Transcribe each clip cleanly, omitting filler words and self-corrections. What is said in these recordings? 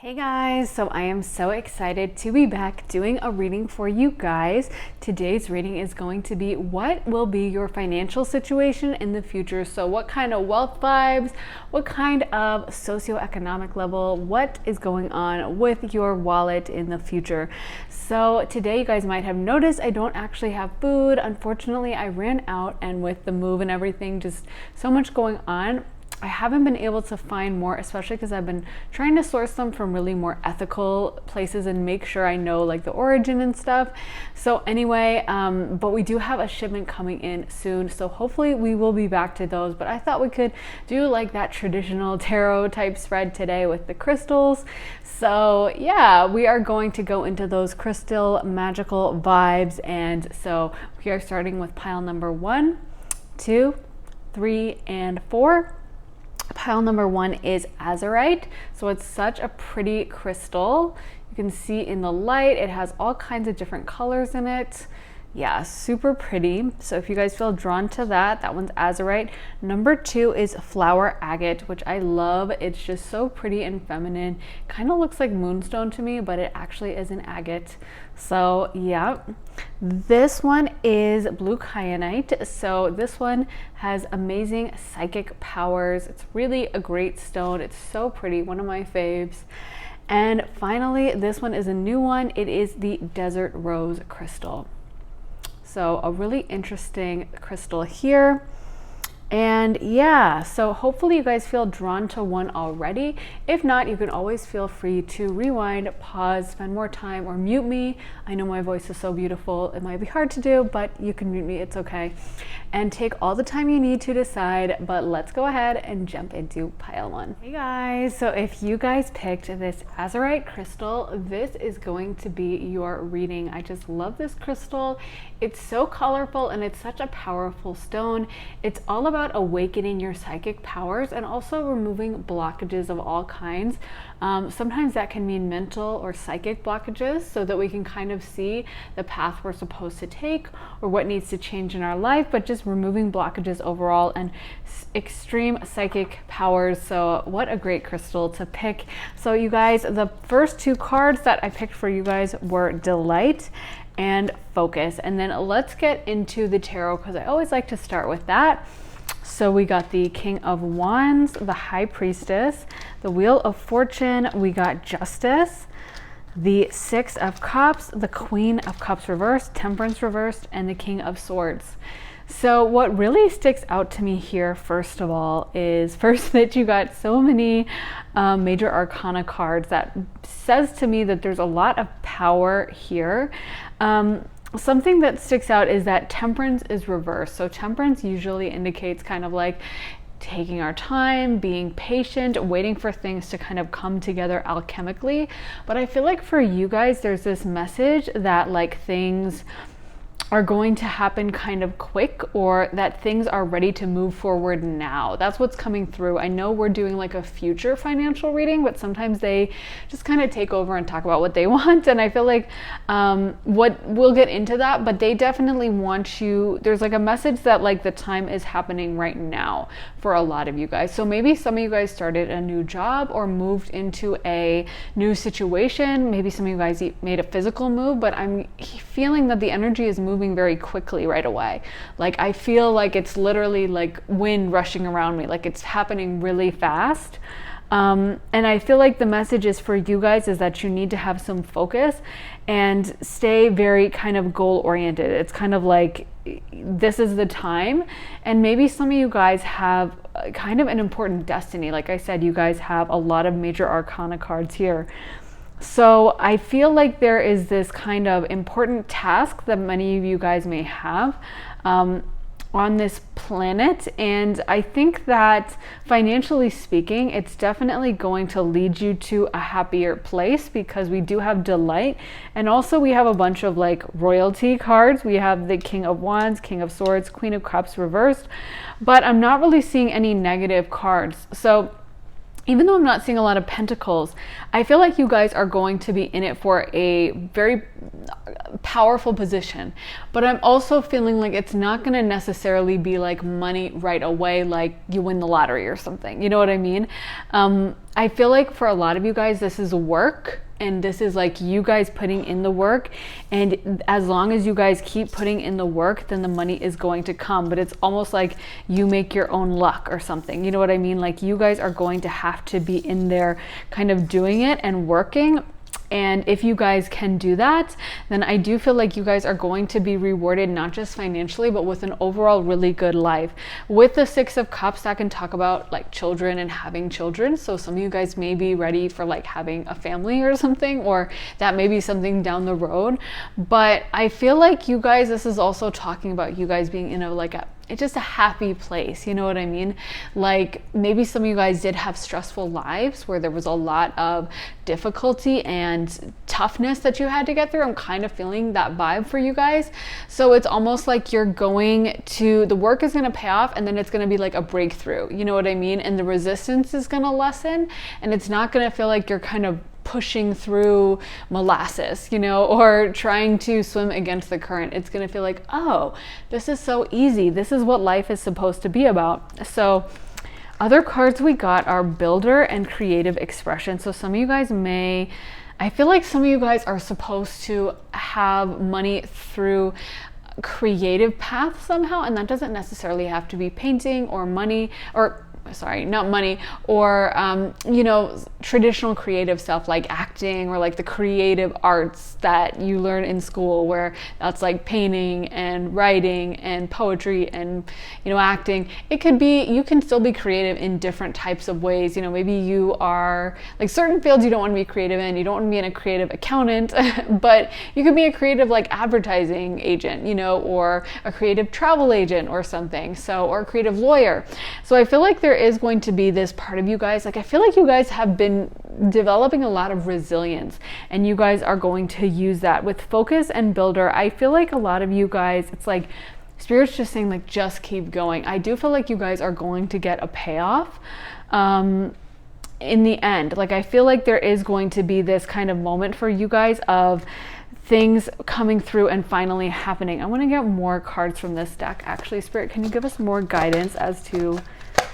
Hey guys, so I am so excited to be back doing a reading for you guys. Today's reading is going to be what will be your financial situation in the future. So what kind of wealth vibes, what kind of socioeconomic level, what is going on with your wallet in the future. So today you guys might have noticed I don't actually have food. Unfortunately, I ran out, and with the move and everything, just so much going on, I haven't been able to find more, especially because I've been trying to source them from really more ethical places and make sure I know like the origin and stuff. So anyway, but we do have a shipment coming in soon, so hopefully we will be back to those. But I thought we could do like that traditional tarot type spread today with the crystals. So yeah, we are going to go into those crystal magical vibes. And so we are starting with pile number 1, 2, 3, and 4. Pile number 1 is azurite. So it's such a pretty crystal. You can see in the light, it has all kinds of different colors in it. Yeah, super pretty. So if you guys feel drawn to that, that one's azurite. Number 2 is flower agate, which I love. It's just so pretty and feminine. Kind of looks like moonstone to me, but it actually is an agate. So yeah, this one is blue kyanite. So this one has amazing psychic powers. It's really a great stone. It's so pretty, one of my faves. And finally, this one is a new one. It is the desert rose crystal. So a really interesting crystal here. And yeah, so hopefully you guys feel drawn to one already. If not, you can always feel free to rewind, pause, spend more time, or mute me. I know my voice is so beautiful. It might be hard to do, but you can mute me, it's okay. And take all the time you need to decide, but let's go ahead and jump into pile 1. Hey guys, so if you guys picked this azurite crystal, this is going to be your reading. I just love this crystal. It's so colorful and it's such a powerful stone. It's all about awakening your psychic powers and also removing blockages of all kinds. Sometimes that can mean mental or psychic blockages, so that we can kind of see the path we're supposed to take or what needs to change in our life, but just removing blockages overall and extreme psychic powers. So what a great crystal to pick. So you guys, the first 2 cards that I picked for you guys were Delight and Focus. And then let's get into the tarot, because I always like to start with that. So we got the King of Wands, the High Priestess, the Wheel of Fortune, we got Justice, the 6 of Cups, the Queen of Cups reversed, Temperance reversed, and the King of Swords. So what really sticks out to me here, first of all, is first that you got so many major arcana cards. That says to me that there's a lot of power here. Something that sticks out is that Temperance is reversed. So Temperance usually indicates kind of like taking our time, being patient, waiting for things to kind of come together alchemically. But I feel like for you guys, there's this message that like things are going to happen kind of quick, or that things are ready to move forward now. That's what's coming through. I know we're doing like a future financial reading, but sometimes they just kind of take over and talk about what they want. And I feel like what we'll get into that, but they definitely want you, there's like a message that like the time is happening right now for a lot of you guys. So maybe some of you guys started a new job or moved into a new situation. Maybe some of you guys made a physical move, but I'm feeling that the energy is moving very quickly right away. Like I feel like it's literally like wind rushing around me, like it's happening really fast. And I feel like the message is for you guys is that you need to have some focus and stay very kind of goal oriented. It's kind of like this is the time. And maybe some of you guys have kind of an important destiny. Like I said, you guys have a lot of major arcana cards here. So I feel like there is this kind of important task that many of you guys may have on this planet. And I think that financially speaking, it's definitely going to lead you to a happier place, because we do have Delight. And also we have a bunch of like royalty cards. We have the King of Wands, King of Swords, Queen of Cups reversed, but I'm not really seeing any negative cards. So even though I'm not seeing a lot of pentacles, I feel like you guys are going to be in it for a very powerful position. But I'm also feeling like it's not going to necessarily be like money right away, like you win the lottery or something. You know what I mean? I feel like for a lot of you guys, this is work. And this is like you guys putting in the work. And as long as you guys keep putting in the work, then the money is going to come. But it's almost like you make your own luck or something. You know what I mean? Like you guys are going to have to be in there kind of doing it and working. And if you guys can do that, then I do feel like you guys are going to be rewarded, not just financially, but with an overall really good life. With the Six of Cups, that can talk about like children and having children. So some of you guys may be ready for like having a family or something, or that may be something down the road. But I feel like you guys, this is also talking about you guys being in a like a it's just a happy place. You know what I mean? Like maybe some of you guys did have stressful lives where there was a lot of difficulty and toughness that you had to get through. I'm kind of feeling that vibe for you guys. So it's almost like you're going to, the work is going to pay off and then it's going to be like a breakthrough. You know what I mean? And the resistance is going to lessen and it's not going to feel like you're kind of pushing through molasses, you know, or trying to swim against the current. It's going to feel like, oh, this is so easy. This is what life is supposed to be about. So other cards we got are builder and creative expression. So some of you guys may, I feel like some of you guys are supposed to have money through creative path somehow. And that doesn't necessarily have to be painting or money or not money, or you know, traditional creative stuff like acting or like the creative arts that you learn in school, where that's like painting and writing and poetry and, you know, acting. It could be, you can still be creative in different types of ways. You know, maybe you are like certain fields you don't want to be creative in. You don't want to be in a creative accountant, but you could be a creative like advertising agent, you know, or a creative travel agent or something. So, or a creative lawyer. So I feel like there is going to be this part of you guys, like I feel like you guys have been developing a lot of resilience and you guys are going to use that with focus and builder. I feel like a lot of you guys, it's like Spirit's just saying like just keep going. I do feel like you guys are going to get a payoff in the end. Like I feel like there is going to be this kind of moment for you guys of things coming through and finally happening. I want to get more cards from this deck. Actually, Spirit, can you give us more guidance as to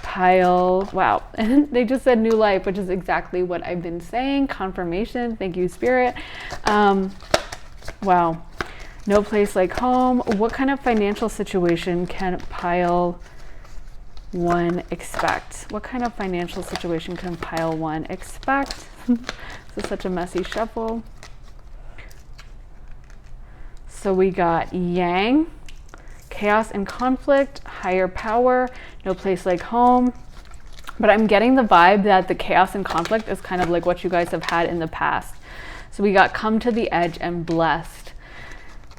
pile? Wow. And they just said new life, which is exactly what I've been saying. Confirmation. Thank you, Spirit. Wow. No place like home. What kind of financial situation can pile one expect? What kind of financial situation can pile one expect? This is such a messy shuffle. So we got Yang, chaos and conflict, higher power, no place like home. But I'm getting the vibe that the chaos and conflict is kind of like what you guys have had in the past. So we got come to the edge and blessed.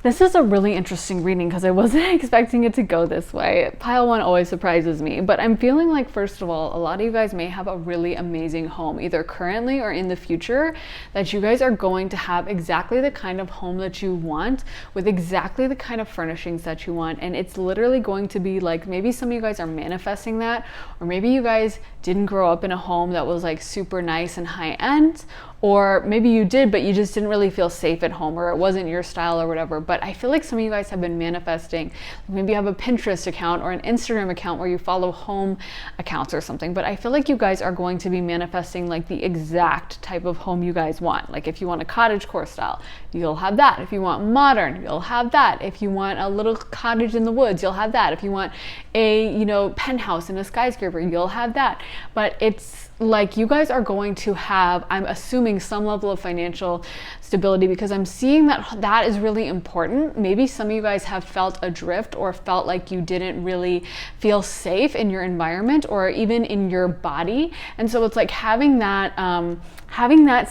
This is a really interesting reading because I wasn't expecting it to go this way. Pile one always surprises me, but I'm feeling like, first of all, a lot of you guys may have a really amazing home, either currently or in the future, that you guys are going to have exactly the kind of home that you want with exactly the kind of furnishings that you want. And it's literally going to be like, maybe some of you guys are manifesting that, or maybe you guys didn't grow up in a home that was like super nice and high end, or maybe you did, but you just didn't really feel safe at home, or it wasn't your style or whatever. But I feel like some of you guys have been manifesting. Maybe you have a Pinterest account or an Instagram account where you follow home accounts or something. But I feel like you guys are going to be manifesting like the exact type of home you guys want. Like if you want a cottagecore style, you'll have that. If you want modern, you'll have that. If you want a little cottage in the woods, you'll have that. If you want a, you know, penthouse in a skyscraper, you'll have that. But it's like you guys are going to have, I'm assuming, some level of financial stability, because I'm seeing that that is really important. Maybe some of you guys have felt adrift or felt like you didn't really feel safe in your environment or even in your body. And so it's like having that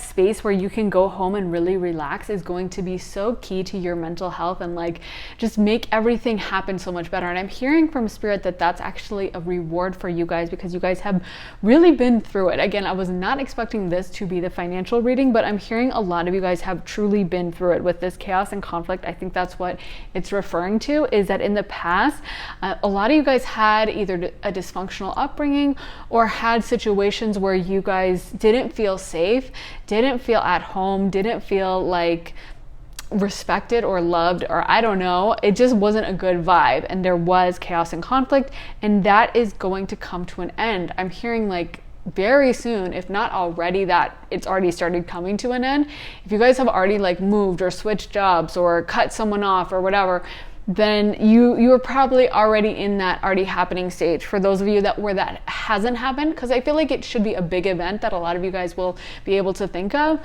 space where you can go home and really relax is going to be so key to your mental health and like just make everything happen so much better. And I'm hearing from Spirit that that's actually a reward for you guys, because you guys have really been through through it. Again, I was not expecting this to be the financial reading, but I'm hearing a lot of you guys have truly been through it with this chaos and conflict. I think that's what it's referring to, is that in the past, a lot of you guys had either a dysfunctional upbringing or had situations where you guys didn't feel safe, didn't feel at home, didn't feel like respected or loved, or I don't know, it just wasn't a good vibe, and there was chaos and conflict, and that is going to come to an end. I'm hearing like very soon, if not already, that it's already started coming to an end. If you guys have already like moved or switched jobs or cut someone off or whatever, then you are probably already in that already happening stage. For those of you that where that hasn't happened, because I feel like it should be a big event that a lot of you guys will be able to think of,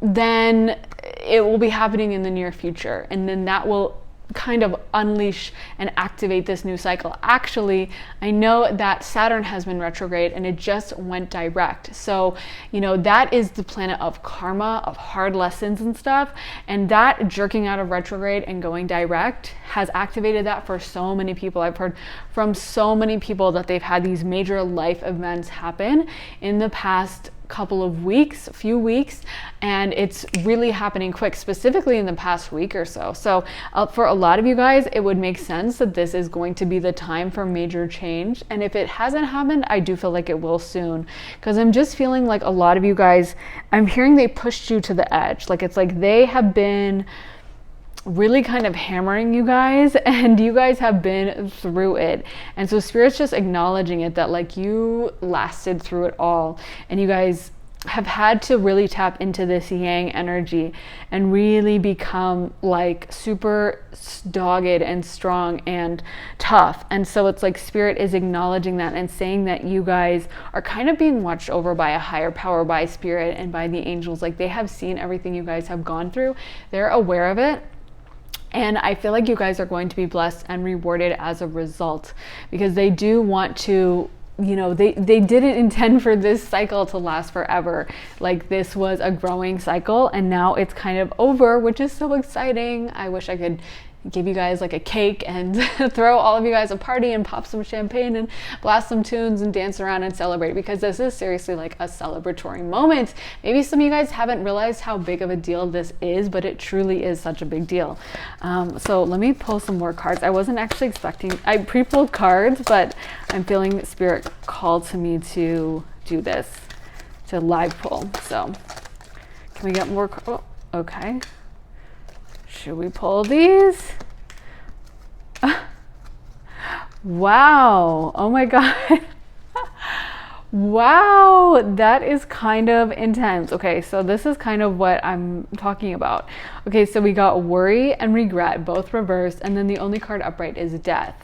then it will be happening in the near future, and then that will kind of unleash and activate this new cycle. Actually, I know that Saturn has been retrograde and it just went direct. So, you know, that is the planet of karma, of hard lessons and stuff. And that jerking out of retrograde and going direct has activated that for so many people. I've heard from so many people that they've had these major life events happen in the past couple of weeks, few weeks, and it's really happening quick, specifically in the past week or so. So for a lot of you guys, it would make sense that this is going to be the time for major change. And if it hasn't happened, I do feel like it will soon, because I'm just feeling like a lot of you guys, I'm hearing they pushed you to the edge. Like it's like they have been really kind of hammering you guys, and you guys have been through it. And so Spirit's just acknowledging it, that like you lasted through it all, and you guys have had to really tap into this yang energy and really become like super dogged and strong and tough. And so it's like Spirit is acknowledging that and saying that you guys are kind of being watched over by a higher power, by Spirit and by the angels. Like they have seen everything you guys have gone through, they're aware of it. And I feel like you guys are going to be blessed and rewarded as a result, because they do want to, you know, they didn't intend for this cycle to last forever. Like this was a growing cycle, and now it's kind of over, which is so exciting. I wish I could give you guys like a cake and throw all of you guys a party and pop some champagne and blast some tunes and dance around and celebrate, because this is seriously like a celebratory moment. Maybe some of you guys haven't realized how big of a deal this is, but it truly is such a big deal. So let me pull some more cards. I wasn't actually expecting, I pre-pulled cards, but I'm feeling Spirit called to me to do this, to live pull. So can we get more? Oh, okay. Should we pull these? Wow. Oh my God. Wow. That is kind of intense. Okay, so this is kind of what I'm talking about. Okay, so we got worry and regret, both reversed, and then the only card upright is death.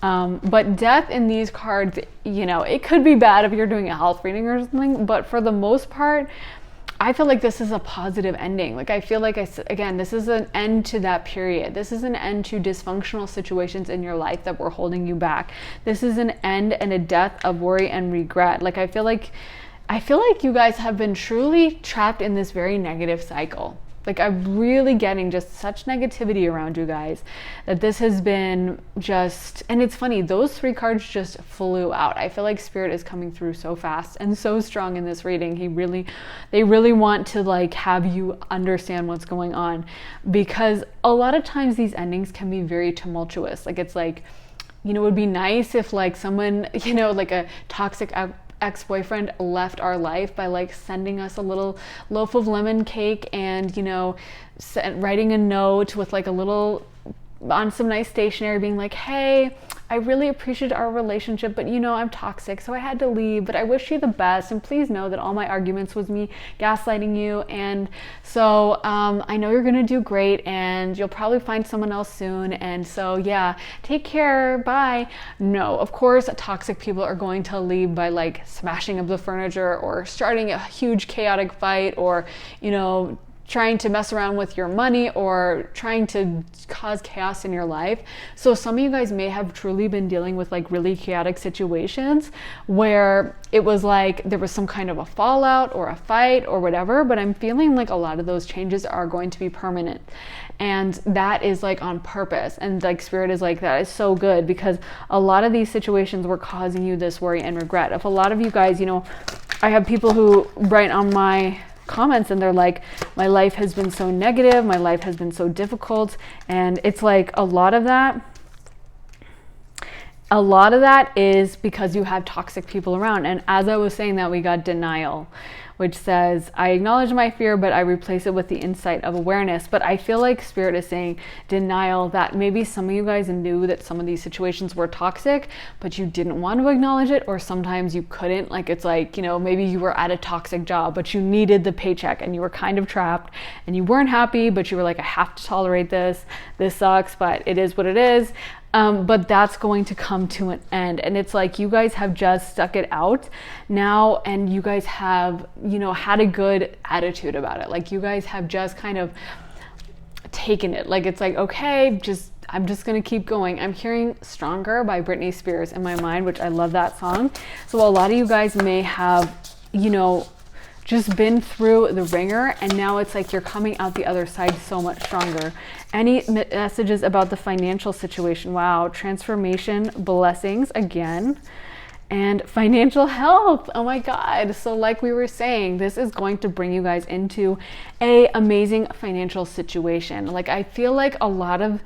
But death in these cards, you know, it could be bad if you're doing a health reading or something, but for the most part, I feel like this is a positive ending. Like I feel like, again, this is an end to that period. This is an end to dysfunctional situations in your life that were holding you back. This is an end and a death of worry and regret. Like I feel like you guys have been truly trapped in this very negative cycle. Like I'm really getting just such negativity around you guys that this has been just, and it's funny, those three cards just flew out. I feel like Spirit is coming through so fast and so strong in this reading. They really want to like have you understand what's going on, because a lot of times these endings can be very tumultuous. Like it's like, you know, it would be nice if like someone, you know, like a toxic ex-boyfriend left our life by like sending us a little loaf of lemon cake and, you know, writing a note with like a little, on some nice stationery, being like, hey, I really appreciated our relationship, but you know, I'm toxic, so I had to leave, but I wish you the best, and please know that all my arguments was me gaslighting you, and so I know you're gonna do great, and you'll probably find someone else soon, and so yeah, take care, bye. No, of course toxic people are going to leave by like smashing up the furniture or starting a huge chaotic fight, or, you know, trying to mess around with your money or trying to cause chaos in your life. So some of you guys may have truly been dealing with like really chaotic situations where it was like there was some kind of a fallout or a fight or whatever, but I'm feeling like a lot of those changes are going to be permanent. And that is like on purpose. And like Spirit is like, that is so good, because a lot of these situations were causing you this worry and regret. If a lot of you guys, you know, I have people who write on my comments and they're like, my life has been so negative, my life has been so difficult. And it's like a lot of that is because you have toxic people around. And as I was saying that, we got denial, which says, I acknowledge my fear, but I replace it with the insight of awareness. But I feel like Spirit is saying denial, that maybe some of you guys knew that some of these situations were toxic, but you didn't want to acknowledge it, or sometimes you couldn't. Like, it's like, you know, maybe you were at a toxic job, but you needed the paycheck and you were kind of trapped and you weren't happy, but you were like, I have to tolerate this. This sucks, but it is what it is. But that's going to come to an end. And it's like, you guys have just stuck it out now, and you guys have, you know, had a good attitude about it. Like, you guys have just kind of taken it. Like, it's like, okay, I'm just going to keep going. I'm hearing Stronger by Britney Spears in my mind, which I love that song. So a lot of you guys may have, you know, just been through the ringer, and now it's like you're coming out the other side so much stronger. Any messages about the financial situation? Wow. Transformation, blessings again, and financial health. Oh my God. So like we were saying, this is going to bring you guys into a amazing financial situation. Like, I feel like a lot of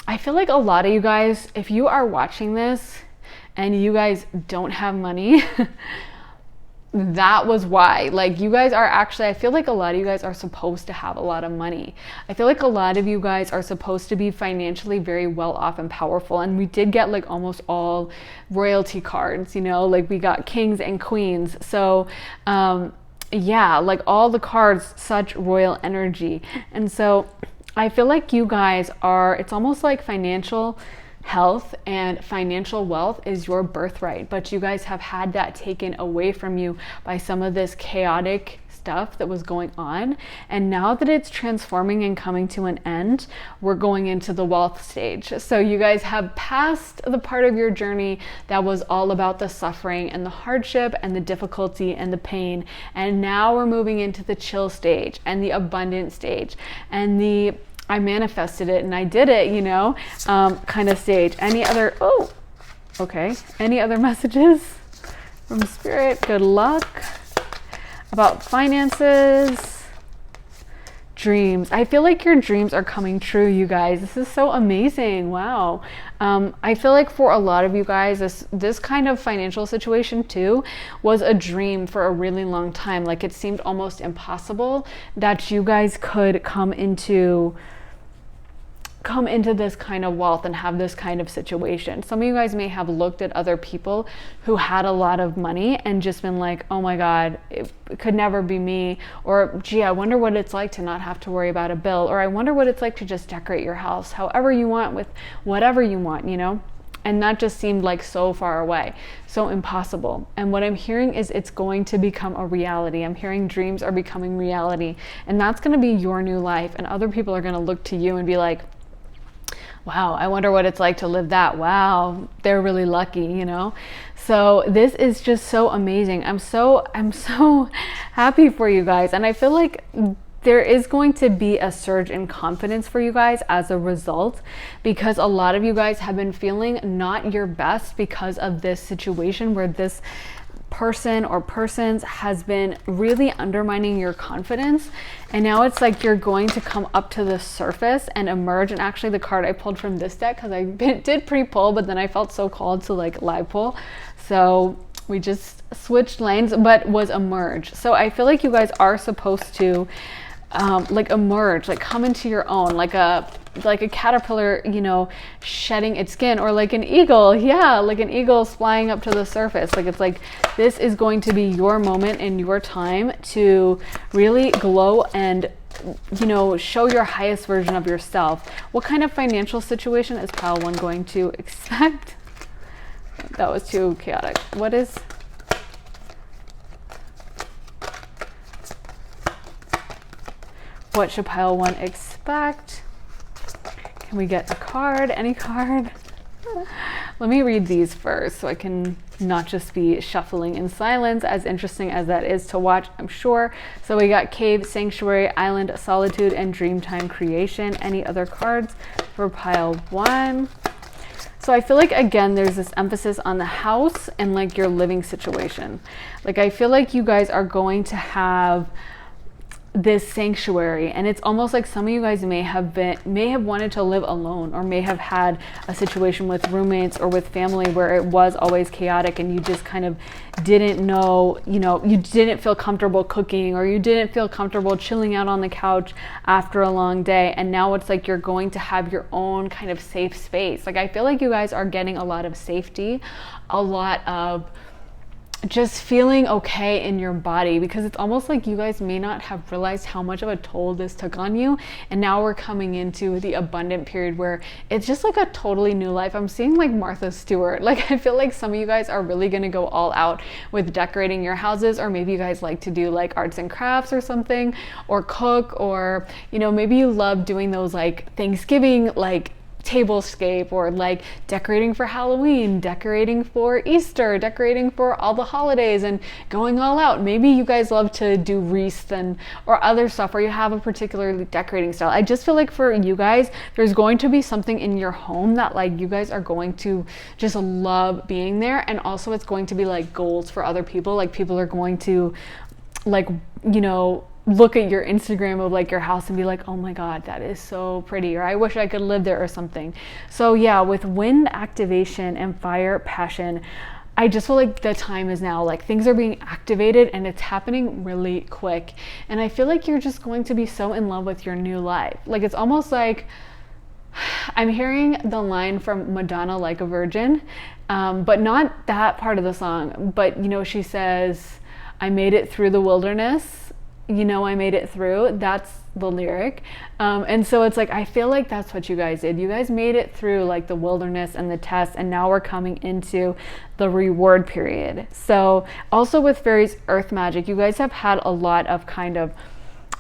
you guys, if you are watching this and you guys don't have money, that was why. Like, you guys are actually, I feel like a lot of you guys are supposed to have a lot of money. I feel like a lot of you guys are supposed to be financially very well off and powerful. And we did get like almost all royalty cards, you know, like we got kings and queens. So, yeah, like all the cards, such royal energy. And so I feel like you guys are, it's almost like financial health and financial wealth is your birthright, but you guys have had that taken away from you by some of this chaotic stuff that was going on. And now that it's transforming and coming to an end, we're going into the wealth stage. So you guys have passed the part of your journey that was all about the suffering and the hardship and the difficulty and the pain. And now we're moving into the chill stage and the abundant stage and the I manifested it and I did it, you know, kind of stage. Any other messages from Spirit? Good luck. About finances, dreams. I feel like your dreams are coming true, you guys. This is so amazing. Wow. I feel like for a lot of you guys, this kind of financial situation too was a dream for a really long time. Like, it seemed almost impossible that you guys could come into this kind of wealth and have this kind of situation. Some of you guys may have looked at other people who had a lot of money and just been like, oh my God, it could never be me. Or, gee, I wonder what it's like to not have to worry about a bill. Or I wonder what it's like to just decorate your house however you want with whatever you want, you know? And that just seemed like so far away, so impossible. And what I'm hearing is it's going to become a reality. I'm hearing dreams are becoming reality. And that's going to be your new life. And other people are going to look to you and be like, wow, I wonder what it's like to live that. Wow, they're really lucky, you know? So this is just so amazing. I'm so happy for you guys. And I feel like there is going to be a surge in confidence for you guys as a result, because a lot of you guys have been feeling not your best because of this situation where this person or persons has been really undermining your confidence. And now it's like you're going to come up to the surface and emerge. And actually the card I pulled from this deck, because I did pre-pull, but then I felt so called to like live pull, so we just switched lanes, but was emerge. So I feel like you guys are supposed to like emerge, like come into your own, like a caterpillar, you know, shedding its skin, or like an eagle. Yeah, like an eagle flying up to the surface. Like, it's like this is going to be your moment and your time to really glow and, you know, show your highest version of yourself. What kind of financial situation is pile one going to expect? That was too chaotic. What is... What should pile 1 expect? Can we get a card? Any card? Let me read these first so I can not just be shuffling in silence, as interesting as that is to watch, I'm sure. So we got Cave, Sanctuary, Island, Solitude, and Dreamtime Creation. Any other cards for pile 1? So I feel like, again, there's this emphasis on the house and like your living situation. Like I feel like you guys are going to have this sanctuary, and it's almost like some of you guys may have wanted to live alone, or may have had a situation with roommates or with family where it was always chaotic and you just kind of didn't know, you didn't feel comfortable cooking, or you didn't feel comfortable chilling out on the couch after a long day. And now it's like you're going to have your own kind of safe space. Like I feel like you guys are getting a lot of safety, a lot of just feeling okay in your body, because it's almost like you guys may not have realized how much of a toll this took on you. And now we're coming into the abundant period where it's just like a totally new life. I'm seeing like Martha Stewart. Like I feel like some of you guys are really going to go all out with decorating your houses, or maybe you guys like to do like arts and crafts or something, or cook, or maybe you love doing those like Thanksgiving like tablescape, or like decorating for Halloween, decorating for Easter, decorating for all the holidays, and going all out. Maybe you guys love to do wreaths or other stuff where you have a particular decorating style. I just feel like for you guys, there's going to be something in your home that like you guys are going to just love being there. And also it's going to be like goals for other people. Like people are going to like, look at your Instagram of like your house and be like, oh my God, that is so pretty, or I wish I could live there, or something. So yeah, with wind activation and fire passion, I just feel like the time is now. Like things are being activated and it's happening really quick. And I feel like you're just going to be so in love with your new life. Like it's almost like I'm hearing the line from Madonna, Like a Virgin, but not that part of the song. But she says, I made it through the wilderness. I made it through. That's the lyric. And so it's like, I feel like that's what you guys did. You guys made it through like the wilderness and the test, and now we're coming into the reward period. So also with fairies, earth magic, you guys have had a lot of kind of,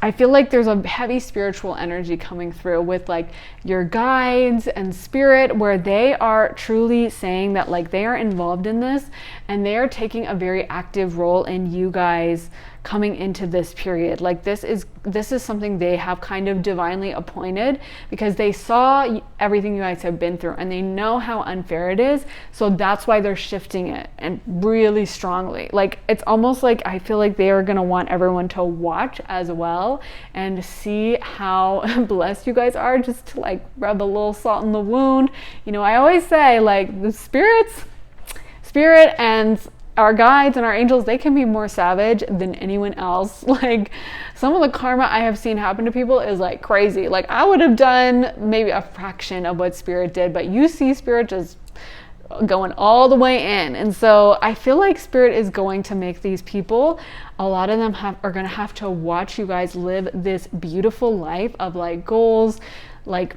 I feel like there's a heavy spiritual energy coming through with like your guides and spirit, where they are truly saying that like they are involved in this, and they are taking a very active role in you guys coming into this period. Like this is something they have kind of divinely appointed, because they saw everything you guys have been through and they know how unfair it is. So that's why they're shifting it, and really strongly. Like it's almost like I feel like they are going to want everyone to watch as well and see how blessed you guys are, just to like rub a little salt in the wound. I always say like the spirit and our guides and our angels, they can be more savage than anyone else. Like some of the karma I have seen happen to people is like crazy. Like I would have done maybe a fraction of what spirit did, but you see spirit just going all the way in. And so I feel like spirit is going to make these people, a lot of them are going to have to watch you guys live this beautiful life of like goals, like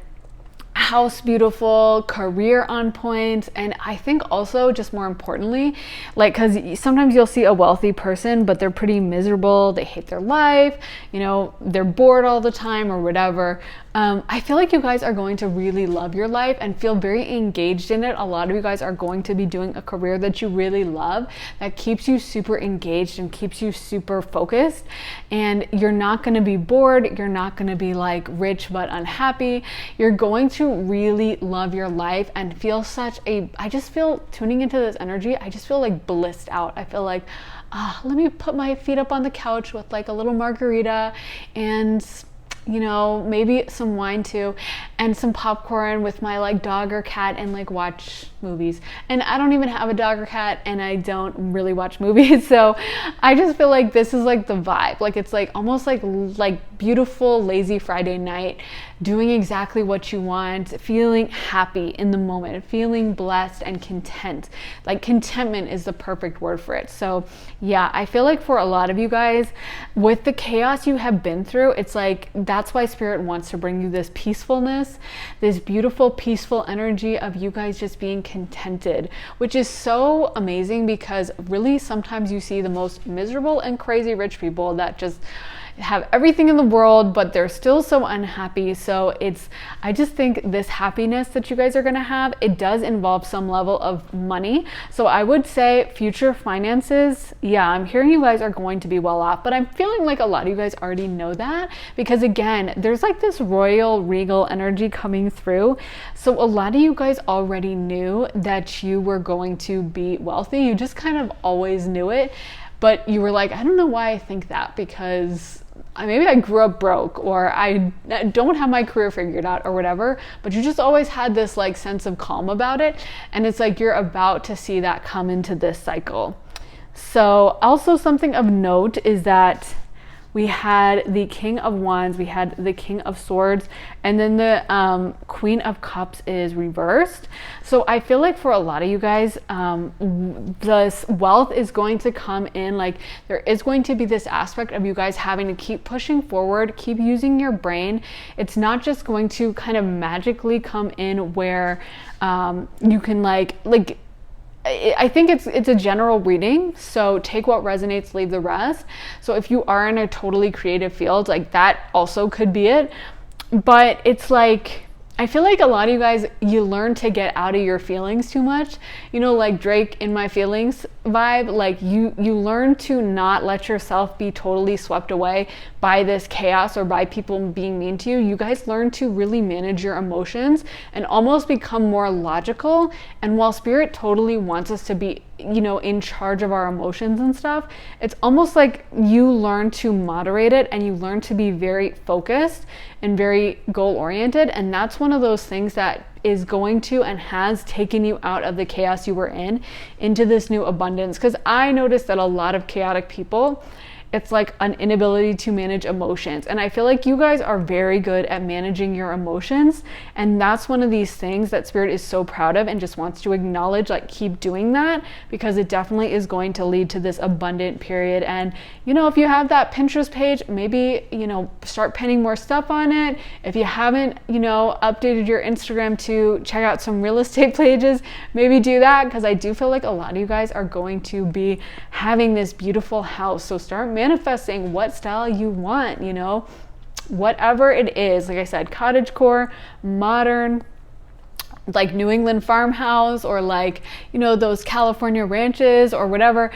house beautiful, career on point. And I think also, just more importantly, like, because sometimes you'll see a wealthy person but they're pretty miserable, they hate their life, they're bored all the time or whatever. I feel like you guys are going to really love your life and feel very engaged in it. A lot of you guys are going to be doing a career that you really love, that keeps you super engaged and keeps you super focused. And you're not going to be bored. You're not going to be like rich but unhappy. You're going to really love your life and feel I just feel, tuning into this energy, I just feel like blissed out. I feel like, let me put my feet up on the couch with like a little margarita and maybe some wine too, and some popcorn with my like dog or cat, and like watch movies. And I don't even have a dog or cat, and I don't really watch movies. So I just feel like this is like the vibe. Like it's like almost like beautiful lazy Friday night, doing exactly what you want, feeling happy in the moment, feeling blessed and content. Like contentment is the perfect word for it. So yeah, I feel like for a lot of you guys, with the chaos you have been through, it's like that's why spirit wants to bring you this peacefulness, this beautiful peaceful energy of you guys just being contented, which is so amazing, because really sometimes you see the most miserable and crazy rich people that just, have everything in the world, but they're still so unhappy. So I just think this happiness that you guys are going to have, it does involve some level of money. So I would say future finances, yeah, I'm hearing you guys are going to be well off, but I'm feeling like a lot of you guys already know that, because again, there's like this royal regal energy coming through. So a lot of you guys already knew that you were going to be wealthy. You just kind of always knew it, but you were like, I don't know why I think that, because maybe I grew up broke, or I don't have my career figured out, or whatever, but you just always had this like sense of calm about it. And it's like you're about to see that come into this cycle. So also something of note is that we had the King of Wands, we had the King of Swords, and then the Queen of Cups is reversed. So I feel like for a lot of you guys, this wealth is going to come in. Like there is going to be this aspect of you guys having to keep pushing forward, keep using your brain. It's not just going to kind of magically come in where you can like I think it's a general reading, so take what resonates, leave the rest. So if you are in a totally creative field, like that also could be it. But it's like, I feel like a lot of you guys, you learn to get out of your feelings too much. You know, like Drake in My Feelings vibe, like you learn to not let yourself be totally swept away by this chaos or by people being mean to you. You guys learn to really manage your emotions and almost become more logical. And while Spirit totally wants us to be, you know, in charge of our emotions and stuff, it's almost like you learn to moderate it and you learn to be very focused and very goal oriented. And that's one of those things that is going to and has taken you out of the chaos you were in into this new abundance. Because I noticed that a lot of chaotic people, it's like an inability to manage emotions. And I feel like you guys are very good at managing your emotions. And that's one of these things that Spirit is so proud of and just wants to acknowledge, like keep doing that, because it definitely is going to lead to this abundant period. And, you know, if you have that Pinterest page, maybe, you know, start pinning more stuff on it. If you haven't, you know, updated your Instagram to check out some real estate pages, maybe do that, because I do feel like a lot of you guys are going to be having this beautiful house. So start manifesting what style you want, you know, whatever it is. Like I said, cottagecore, modern, like New England farmhouse, or like, you know, those California ranches or whatever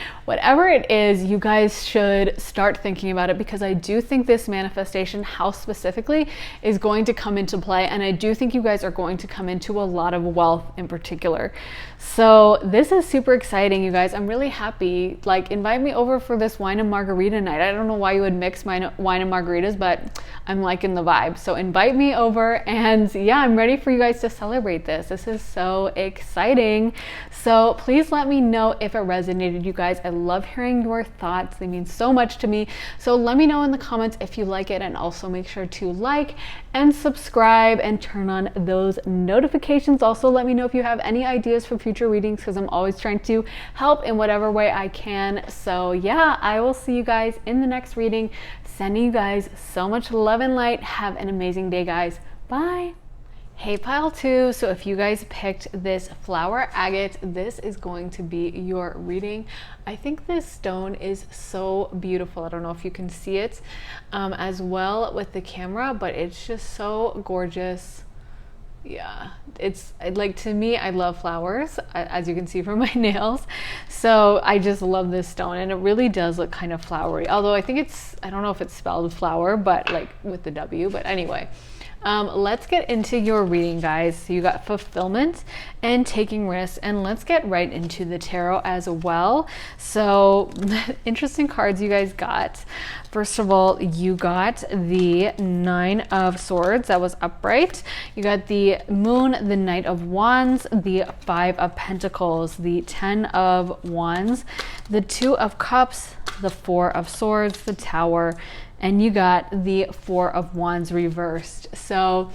it is, you guys should start thinking about it, because I do think this manifestation house specifically is going to come into play. And I do think you guys are going to come into a lot of wealth in particular. So this is super exciting, you guys. I'm really happy. Like, invite me over for this wine and margarita night. I don't know why you would mix wine and margaritas, but I'm liking the vibe. So invite me over, and yeah, I'm ready for you guys to celebrate this. This is so exciting. So please let me know if it resonated, you guys. I love hearing your thoughts. They mean so much to me. So let me know in the comments if you like it, and also make sure to like and subscribe and turn on those notifications. Also, let me know if you have any ideas for future readings, because I'm always trying to help in whatever way I can. So yeah, I will see you guys in the next reading. Sending you guys so much love and light. Have an amazing day, guys. Bye. Hey pile 2, so if you guys picked this flower agate, this is going to be your reading. I think this stone is so beautiful. I don't know if you can see it as well with the camera, but it's just so gorgeous. Yeah, it's like, to me, I love flowers, as you can see from my nails. So I just love this stone, and it really does look kind of flowery. Although I think I don't know if it's spelled flower, but like with the W, but anyway. Let's get into your reading, guys. So you got fulfillment and taking risks, and let's get right into the tarot as well. So interesting cards you guys got. First of all, you got the 9 of Swords, that was upright. You got the Moon, the Knight of Wands, the 5 of Pentacles, the 10 of Wands, the 2 of Cups, the 4 of Swords, the Tower, and you got the 4 of Wands reversed. So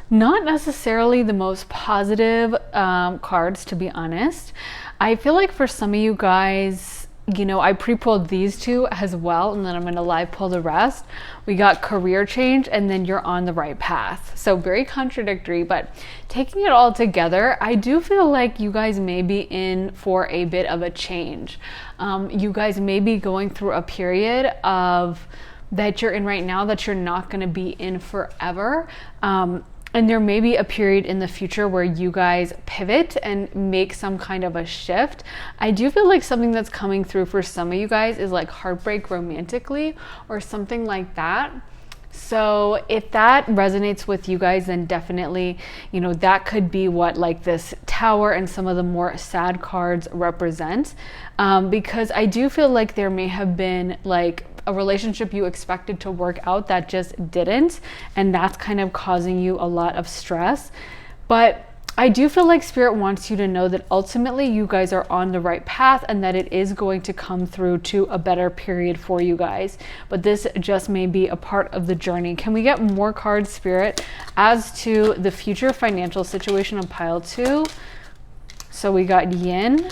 not necessarily the most positive cards, to be honest. I feel like for some of you guys, you know, I pre-pulled these two as well, and then I'm going to live pull the rest. We got career change, and then you're on the right path. So very contradictory, but taking it all together, I do feel like you guys may be in for a bit of a change. You guys may be going through a period of that you're in right now that you're not going to be in forever. And there may be a period in the future where you guys pivot and make some kind of a shift. I do feel like something that's coming through for some of you guys is like heartbreak romantically or something like that. So if that resonates with you guys, then definitely, you know, that could be what like this Tower and some of the more sad cards represent. Because I do feel like there may have been like a relationship you expected to work out that just didn't, and that's kind of causing you a lot of stress. But I do feel like Spirit wants you to know that ultimately you guys are on the right path and that it is going to come through to a better period for you guys. But this just may be a part of the journey. Can we get more cards, Spirit, as to the future financial situation on pile 2? So we got Yin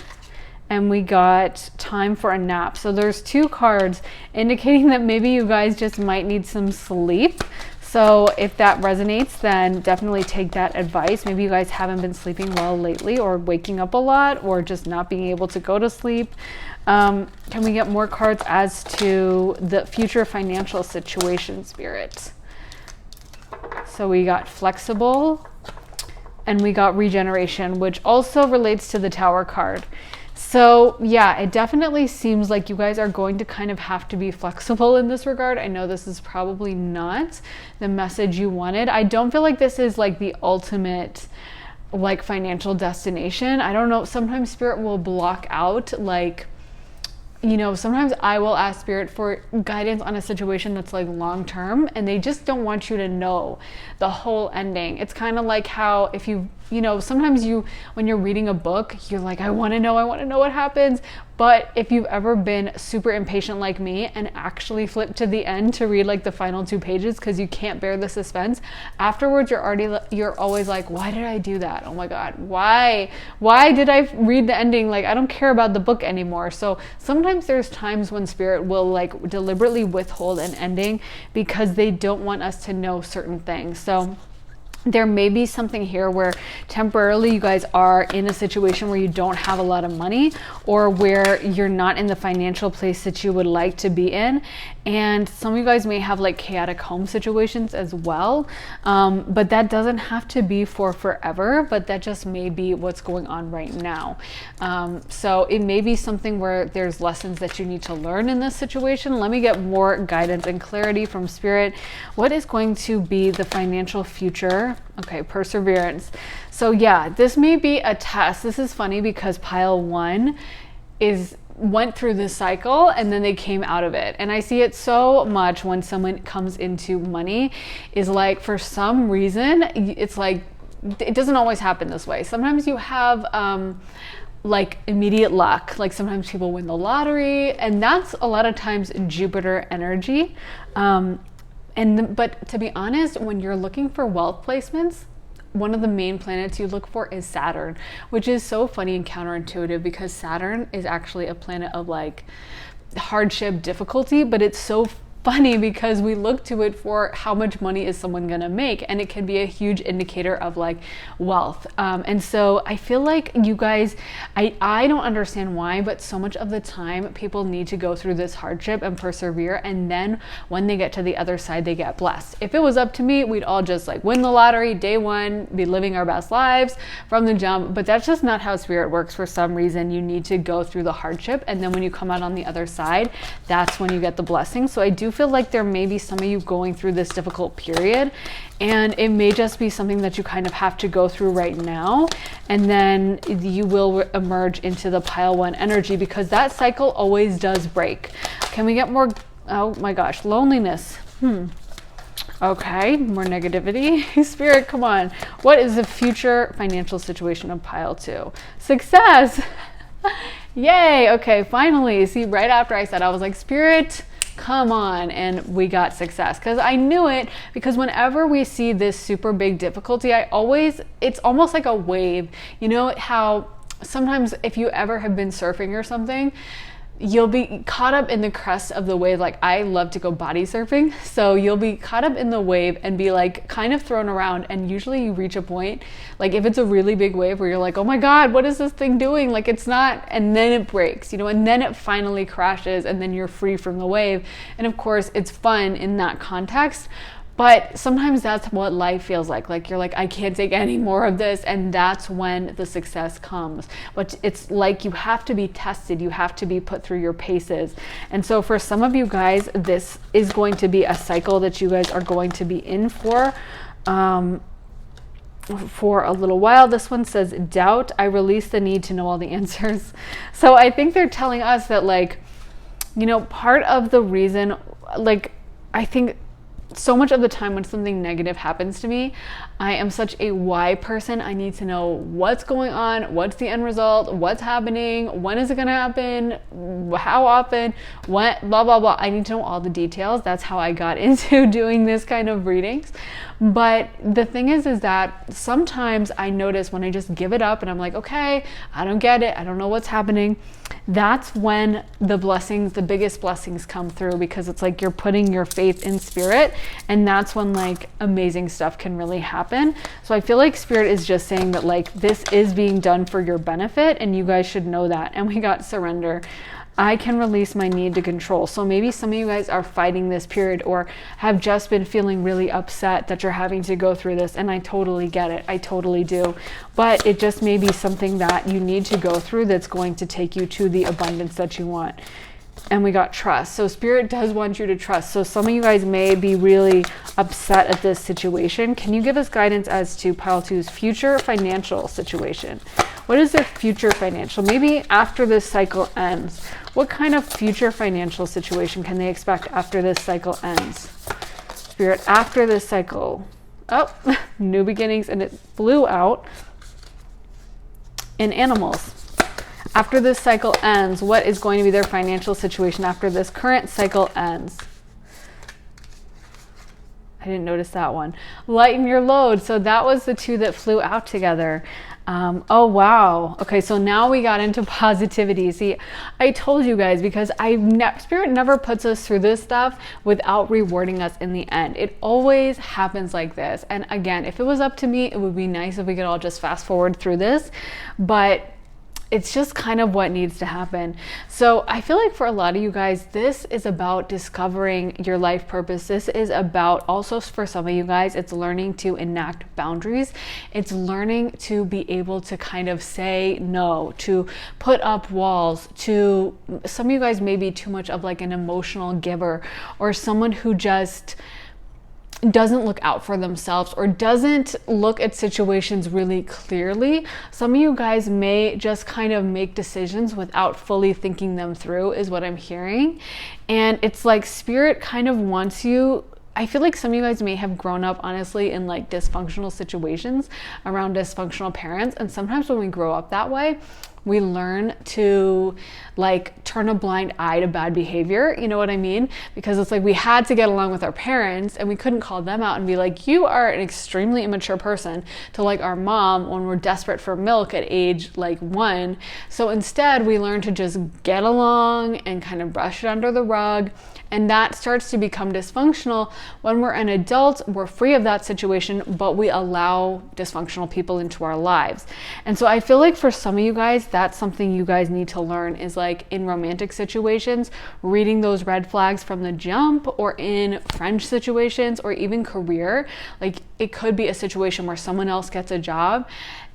and we got time for a nap. So there's 2 cards indicating that maybe you guys just might need some sleep. So if that resonates, then definitely take that advice. Maybe you guys haven't been sleeping well lately, or waking up a lot, or just not being able to go to sleep. Can we get more cards as to the future financial situation, Spirit? So we got flexible and we got regeneration, which also relates to the Tower card. So yeah, it definitely seems like you guys are going to kind of have to be flexible in this regard. I know this is probably not the message you wanted. I don't feel like this is like the ultimate like financial destination. I don't know. Sometimes Spirit will block out like, you know, sometimes I will ask Spirit for guidance on a situation that's like long term, and they just don't want you to know the whole ending. It's kind of like how if you know, sometimes when you're reading a book, you're like, I want to know what happens. But if you've ever been super impatient like me and actually flipped to the end to read like the final 2 pages because you can't bear the suspense, afterwards you're always like, why did I do that? Oh my God, why did I read the ending? Like, I don't care about the book anymore. So sometimes there's times when Spirit will like deliberately withhold an ending because they don't want us to know certain things. So there may be something here where temporarily you guys are in a situation where you don't have a lot of money, or where you're not in the financial place that you would like to be in. And some of you guys may have like chaotic home situations as well. But that doesn't have to be for forever, but that just may be what's going on right now. So it may be something where there's lessons that you need to learn in this situation. Let me get more guidance and clarity from Spirit. What is going to be the financial future? Okay, perseverance. So yeah, this may be a test. This is funny because pile 1 went through this cycle and then they came out of it. And I see it so much when someone comes into money, is like, for some reason, it's like, it doesn't always happen this way. Sometimes you have like immediate luck. Like sometimes people win the lottery, and that's a lot of times Jupiter energy. But to be honest, when you're looking for wealth placements, one of the main planets you look for is Saturn, which is so funny and counterintuitive because Saturn is actually a planet of like hardship, difficulty, but it's so funny because we look to it for how much money is someone gonna make, and it can be a huge indicator of like wealth. And so I feel like you guys, I don't understand why, but so much of the time people need to go through this hardship and persevere, and then when they get to the other side, they get blessed. If it was up to me, we'd all just like win the lottery day 1, be living our best lives from the jump, but that's just not how Spirit works. For some reason, you need to go through the hardship, and then when you come out on the other side, that's when you get the blessing. So I do feel like there may be some of you going through this difficult period, and it may just be something that you kind of have to go through right now, and then you will emerge into the pile 1 energy, because that cycle always does break. Can we get more? Oh my gosh, loneliness. Okay, more negativity. Spirit, come on. What is the future financial situation of pile 2? Success. Yay. Okay, finally. See, right after I said, I was like, Spirit, come on, and we got success, because I knew it. Because whenever we see this super big difficulty, it's almost like a wave. You know how sometimes if you ever have been surfing or something, you'll be caught up in the crest of the wave. Like, I love to go body surfing, so you'll be caught up in the wave and be like kind of thrown around, and usually you reach a point, like if it's a really big wave, where you're like, oh my god, what is this thing doing? Like, it's not, and then it breaks, and then it finally crashes, and then you're free from the wave. And of course it's fun in that context, but sometimes that's what life feels like. Like, you're like, I can't take any more of this. And that's when the success comes. But it's like, you have to be tested. You have to be put through your paces. And so for some of you guys, this is going to be a cycle that you guys are going to be in for a little while. This one says, doubt. I release the need to know all the answers. So I think they're telling us that, like, part of the reason, like, I think so much of the time when something negative happens to me, I am such a why person. I need to know what's going on, what's the end result, what's happening, when is it going to happen, how often, what, blah, blah, blah. I need to know all the details. That's how I got into doing this kind of readings. But the thing is that sometimes I notice when I just give it up and I'm like, okay, I don't get it, I don't know what's happening, that's when the blessings, the biggest blessings come through, because it's like you're putting your faith in spirit, and that's when like amazing stuff can really happen. So I feel like spirit is just saying that, like, this is being done for your benefit, and you guys should know that. And we got surrender. I can release my need to control. So maybe some of you guys are fighting this period, or have just been feeling really upset that you're having to go through this. And I totally get it. I totally do. But it just may be something that you need to go through that's going to take you to the abundance that you want. And we got trust. So spirit does want you to trust. So some of you guys may be really upset at this situation. Can you give us guidance as to pile 2's future financial situation? What is their future financial? Maybe after this cycle ends. What kind of future financial situation can they expect after this cycle ends? Spirit, after this cycle. Oh, new beginnings, and it flew out in animals. After this cycle ends, what is going to be their financial situation after this current cycle ends? I didn't notice that one. Lighten your load. So that was the 2 that flew out together. Oh, wow. Okay, so now we got into positivity. See, I told you guys, because Spirit never puts us through this stuff without rewarding us in the end. It always happens like this. And again, if it was up to me, it would be nice if we could all just fast forward through this. But it's just kind of what needs to happen. So I feel like for a lot of you guys, this is about discovering your life purpose. This is about, also for some of you guys, it's learning to enact boundaries. It's learning to be able to kind of say no, to put up walls. To some of you guys may be too much of like an emotional giver, or someone who just doesn't look out for themselves, or doesn't look at situations really clearly. Some of you guys may just kind of make decisions without fully thinking them through, is what I'm hearing. And it's like spirit kind of wants you, I feel like some of you guys may have grown up, honestly, in like dysfunctional situations around dysfunctional parents. And sometimes when we grow up that way, we learn to like turn a blind eye to bad behavior. You know what I mean? Because it's like we had to get along with our parents, and we couldn't call them out and be like, you are an extremely immature person, to like our mom when we're desperate for milk at age like 1. So instead we learn to just get along and kind of brush it under the rug. And that starts to become dysfunctional. When we're an adult, we're free of that situation, but we allow dysfunctional people into our lives. And so I feel like for some of you guys, that's something you guys need to learn, is like in romantic situations, reading those red flags from the jump, or in friend situations, or even career. Like it could be a situation where someone else gets a job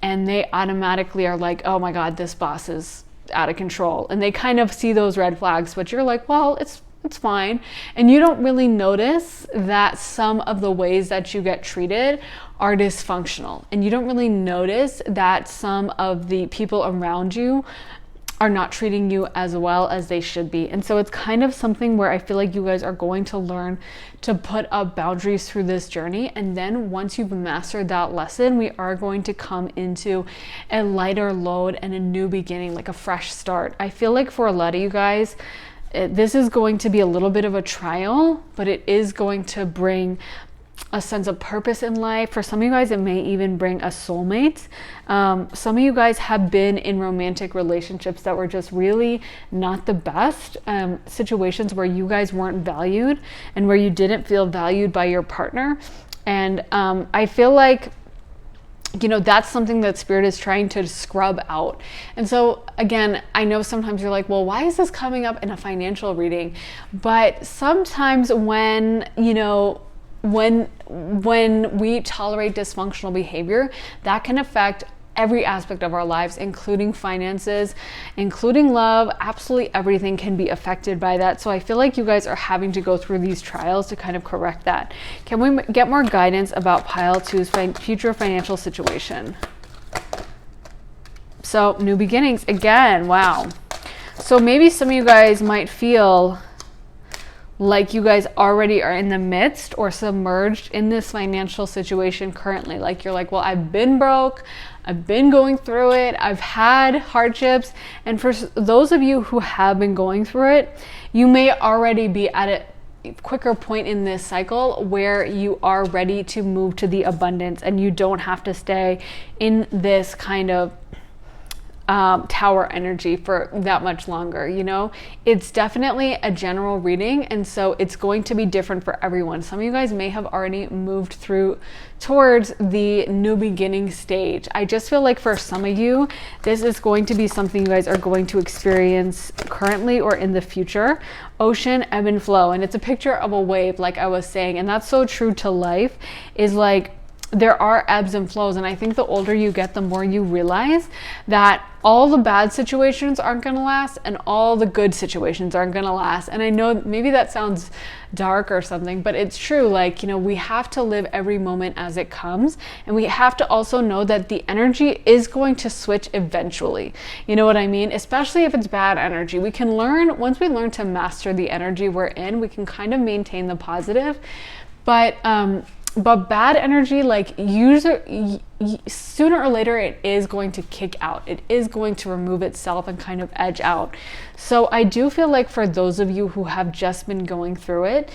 and they automatically are like, oh my God, this boss is out of control. And they kind of see those red flags, but you're like, well, it's fine. And you don't really notice that some of the ways that you get treated are dysfunctional. And you don't really notice that some of the people around you are not treating you as well as they should be. And so it's kind of something where I feel like you guys are going to learn to put up boundaries through this journey. And then once you've mastered that lesson, we are going to come into a lighter load and a new beginning, like a fresh start. I feel like for a lot of you guys, this is going to be a little bit of a trial, but it is going to bring a sense of purpose in life. For some of you guys, it may even bring a soulmate. Some of you guys have been in romantic relationships that were just really not the best, situations where you guys weren't valued and where you didn't feel valued by your partner. And I feel like, you know, that's something that Spirit is trying to scrub out. And so again, I know sometimes you're like, well, why is this coming up in a financial reading? But sometimes when, you know, when we tolerate dysfunctional behavior, that can affect every aspect of our lives, including finances, including love. Absolutely everything can be affected by that. So I feel like you guys are having to go through these trials to kind of correct that. Can we get more guidance about pile 2's future financial situation? So new beginnings again. Wow. So maybe some of you guys might feel like you guys already are in the midst or submerged in this financial situation currently. Like you're like, well, I've been broke, I've been going through it, I've had hardships. And for those of you who have been going through it, you may already be at a quicker point in this cycle where you are ready to move to the abundance and you don't have to stay in this kind of tower energy for that much longer. You know, it's definitely a general reading, and so it's going to be different for everyone. Some of you guys may have already moved through towards the new beginning stage. I just feel like for some of you, this is going to be something you guys are going to experience currently or in the future. Ocean, ebb and flow. And it's a picture of a wave, like I was saying, and that's so true to life, is like there are ebbs and flows. And I think the older you get, the more you realize that all the bad situations aren't going to last and all the good situations aren't going to last. And I know maybe that sounds dark or something, but it's true. Like, you know, we have to live every moment as it comes. And we have to also know that the energy is going to switch eventually. You know what I mean? Especially if it's bad energy. We can learn, once we learn to master the energy we're in, we can kind of maintain the positive. But bad energy, like sooner or later, it is going to kick out. It is going to remove itself and kind of edge out. So I do feel like for those of you who have just been going through it,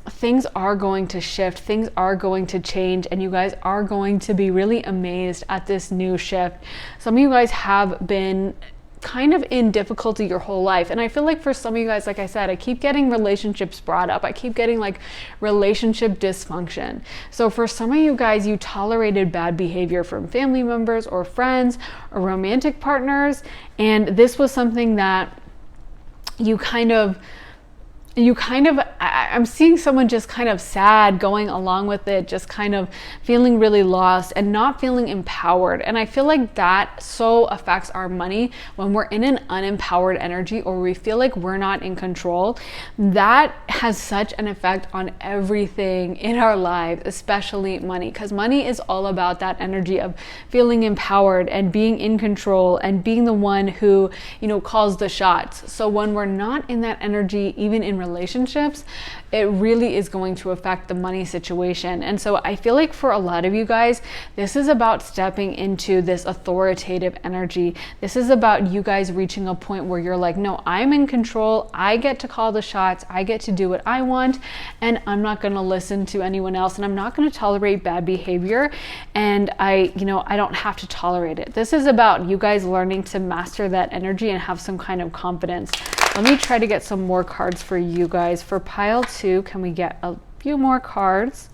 things are going to shift, things are going to change, and you guys are going to be really amazed at this new shift. Some of you guys have been kind of in difficulty your whole life. And I feel like for some of you guys, like I said, I keep getting relationships brought up. I keep getting like relationship dysfunction. So for some of you guys, you tolerated bad behavior from family members or friends or romantic partners. And this was something that I'm seeing someone just kind of sad going along with it, just kind of feeling really lost and not feeling empowered. And I feel like that so affects our money when we're in an unempowered energy or we feel like we're not in control. That has such an effect on everything in our lives, especially money, because money is all about that energy of feeling empowered and being in control and being the one who, you know, calls the shots. So when we're not in that energy, even in relationships, it really is going to affect the money situation. And so I feel like for a lot of you guys, this is about stepping into this authoritative energy. This is about you guys reaching a point where you're like, no, I'm in control. I get to call the shots. I get to do what I want, and I'm not going to listen to anyone else, and I'm not going to tolerate bad behavior, and I don't have to tolerate it. This is about you guys learning to master that energy and have some kind of confidence. Let me try to get some more cards for you guys. For pile 2, can we get a few more cards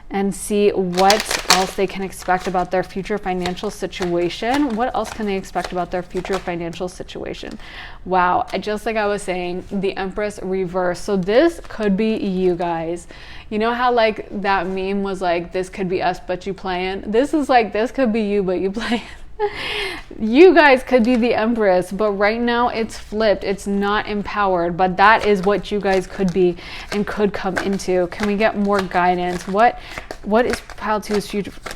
and see what else they can expect about their future financial situation? What else can they expect about their future financial situation? Wow, just like I was saying, the Empress reverse. So this could be you guys. You know how like that meme was like, this could be us, but you playing? This is like, this could be you, but you playing. You guys could be the Empress, but right now it's flipped. It's not empowered, but that is what you guys could be and could come into. Can we get more guidance? What is pile 2's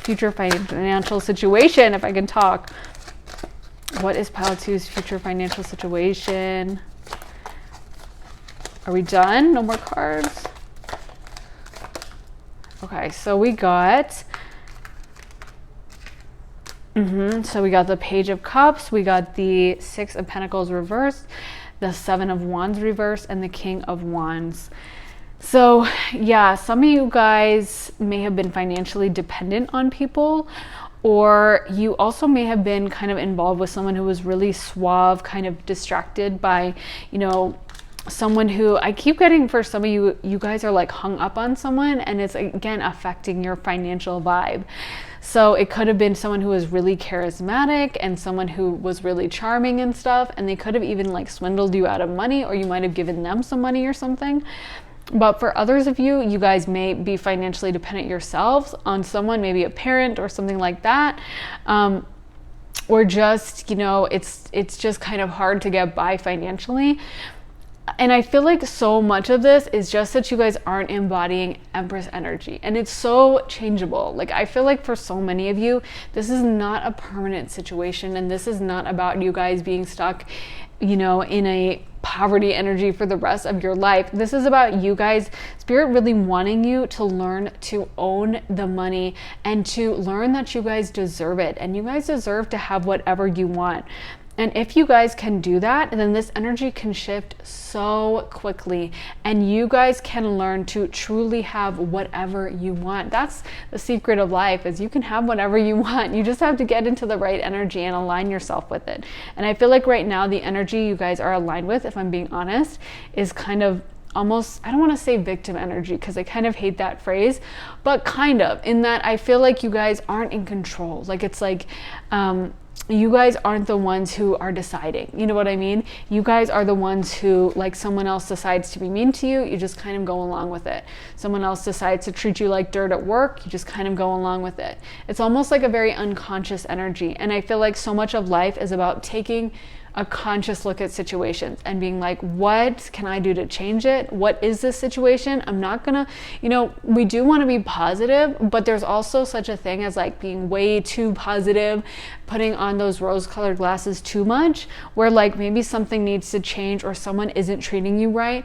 future financial situation, if I can talk? What is pile 2's future financial situation? Are we done? No more cards? Okay, so we got so we got the Page of Cups, we got the 6 of Pentacles reversed, the 7 of Wands reversed, and the King of Wands. So yeah, some of you guys may have been financially dependent on people, or you also may have been kind of involved with someone who was really suave, kind of distracted by, someone who, I keep getting, for some of you, you guys are like hung up on someone, and it's again affecting your financial vibe. So it could have been someone who was really charismatic and someone who was really charming and stuff, and they could have even like swindled you out of money, or you might have given them some money or something. But for others of you, you guys may be financially dependent yourselves on someone, maybe a parent or something like that. Or just, it's just kind of hard to get by financially. And I feel like so much of this is just that you guys aren't embodying Empress energy, and it's so changeable. Like, I feel like for so many of you, this is not a permanent situation, and this is not about you guys being stuck, in a poverty energy for the rest of your life. This is about you guys, Spirit really wanting you to learn to own the money and to learn that you guys deserve it, and you guys deserve to have whatever you want. And if you guys can do that, then this energy can shift so quickly, and you guys can learn to truly have whatever you want. That's the secret of life, is you can have whatever you want. You just have to get into the right energy and align yourself with it. And I feel like right now the energy you guys are aligned with, if I'm being honest, is kind of almost, I don't want to say victim energy because I kind of hate that phrase, but kind of, in that I feel like you guys aren't in control. Like, it's like, you guys aren't the ones who are deciding. You know what I mean? You guys are the ones who, like, someone else decides to be mean to you, you just kind of go along with it. Someone else decides to treat you like dirt at work, you just kind of go along with it. It's almost like a very unconscious energy. And I feel like so much of life is about taking a conscious look at situations and being like, what can I do to change it? What is this situation? I'm not gonna, we do want to be positive, but there's also such a thing as like being way too positive, putting on those rose-colored glasses too much, where like maybe something needs to change or someone isn't treating you right.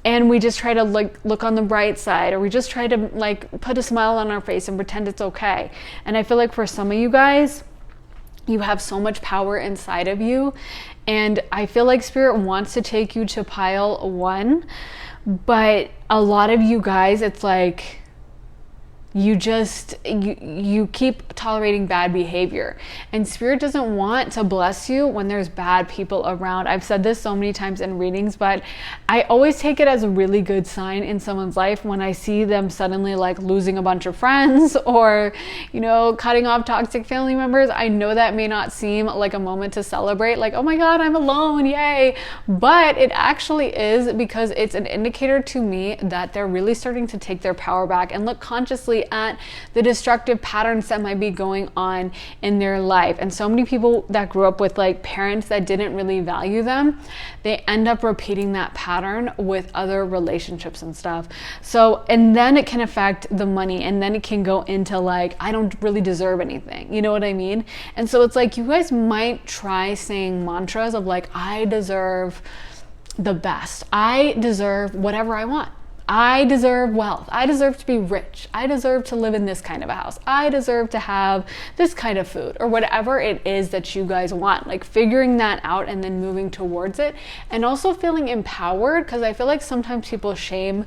And we just try to look on the bright side, or we just try to like put a smile on our face and pretend it's okay. And I feel like for some of you guys, you have so much power inside of you, and I feel like Spirit wants to take you to pile 1, but a lot of you guys, it's like you keep tolerating bad behavior, and Spirit doesn't want to bless you when there's bad people around. I've said this so many times in readings, but I always take it as a really good sign in someone's life when I see them suddenly like losing a bunch of friends, or cutting off toxic family members. I know that may not seem like a moment to celebrate, like, oh my god, I'm alone, yay, but it actually is, because it's an indicator to me that they're really starting to take their power back and look consciously at the destructive patterns that might be going on in their life. And so many people that grew up with like parents that didn't really value them, they end up repeating that pattern with other relationships and stuff. So, and then it can affect the money, and then it can go into like, I don't really deserve anything. You know what I mean? And so it's like, you guys might try saying mantras of like, I deserve the best. I deserve whatever I want. I deserve wealth. I deserve to be rich. I deserve to live in this kind of a house. I deserve to have this kind of food, or whatever it is that you guys want. Like, figuring that out and then moving towards it, and also feeling empowered, because I feel like sometimes people shame,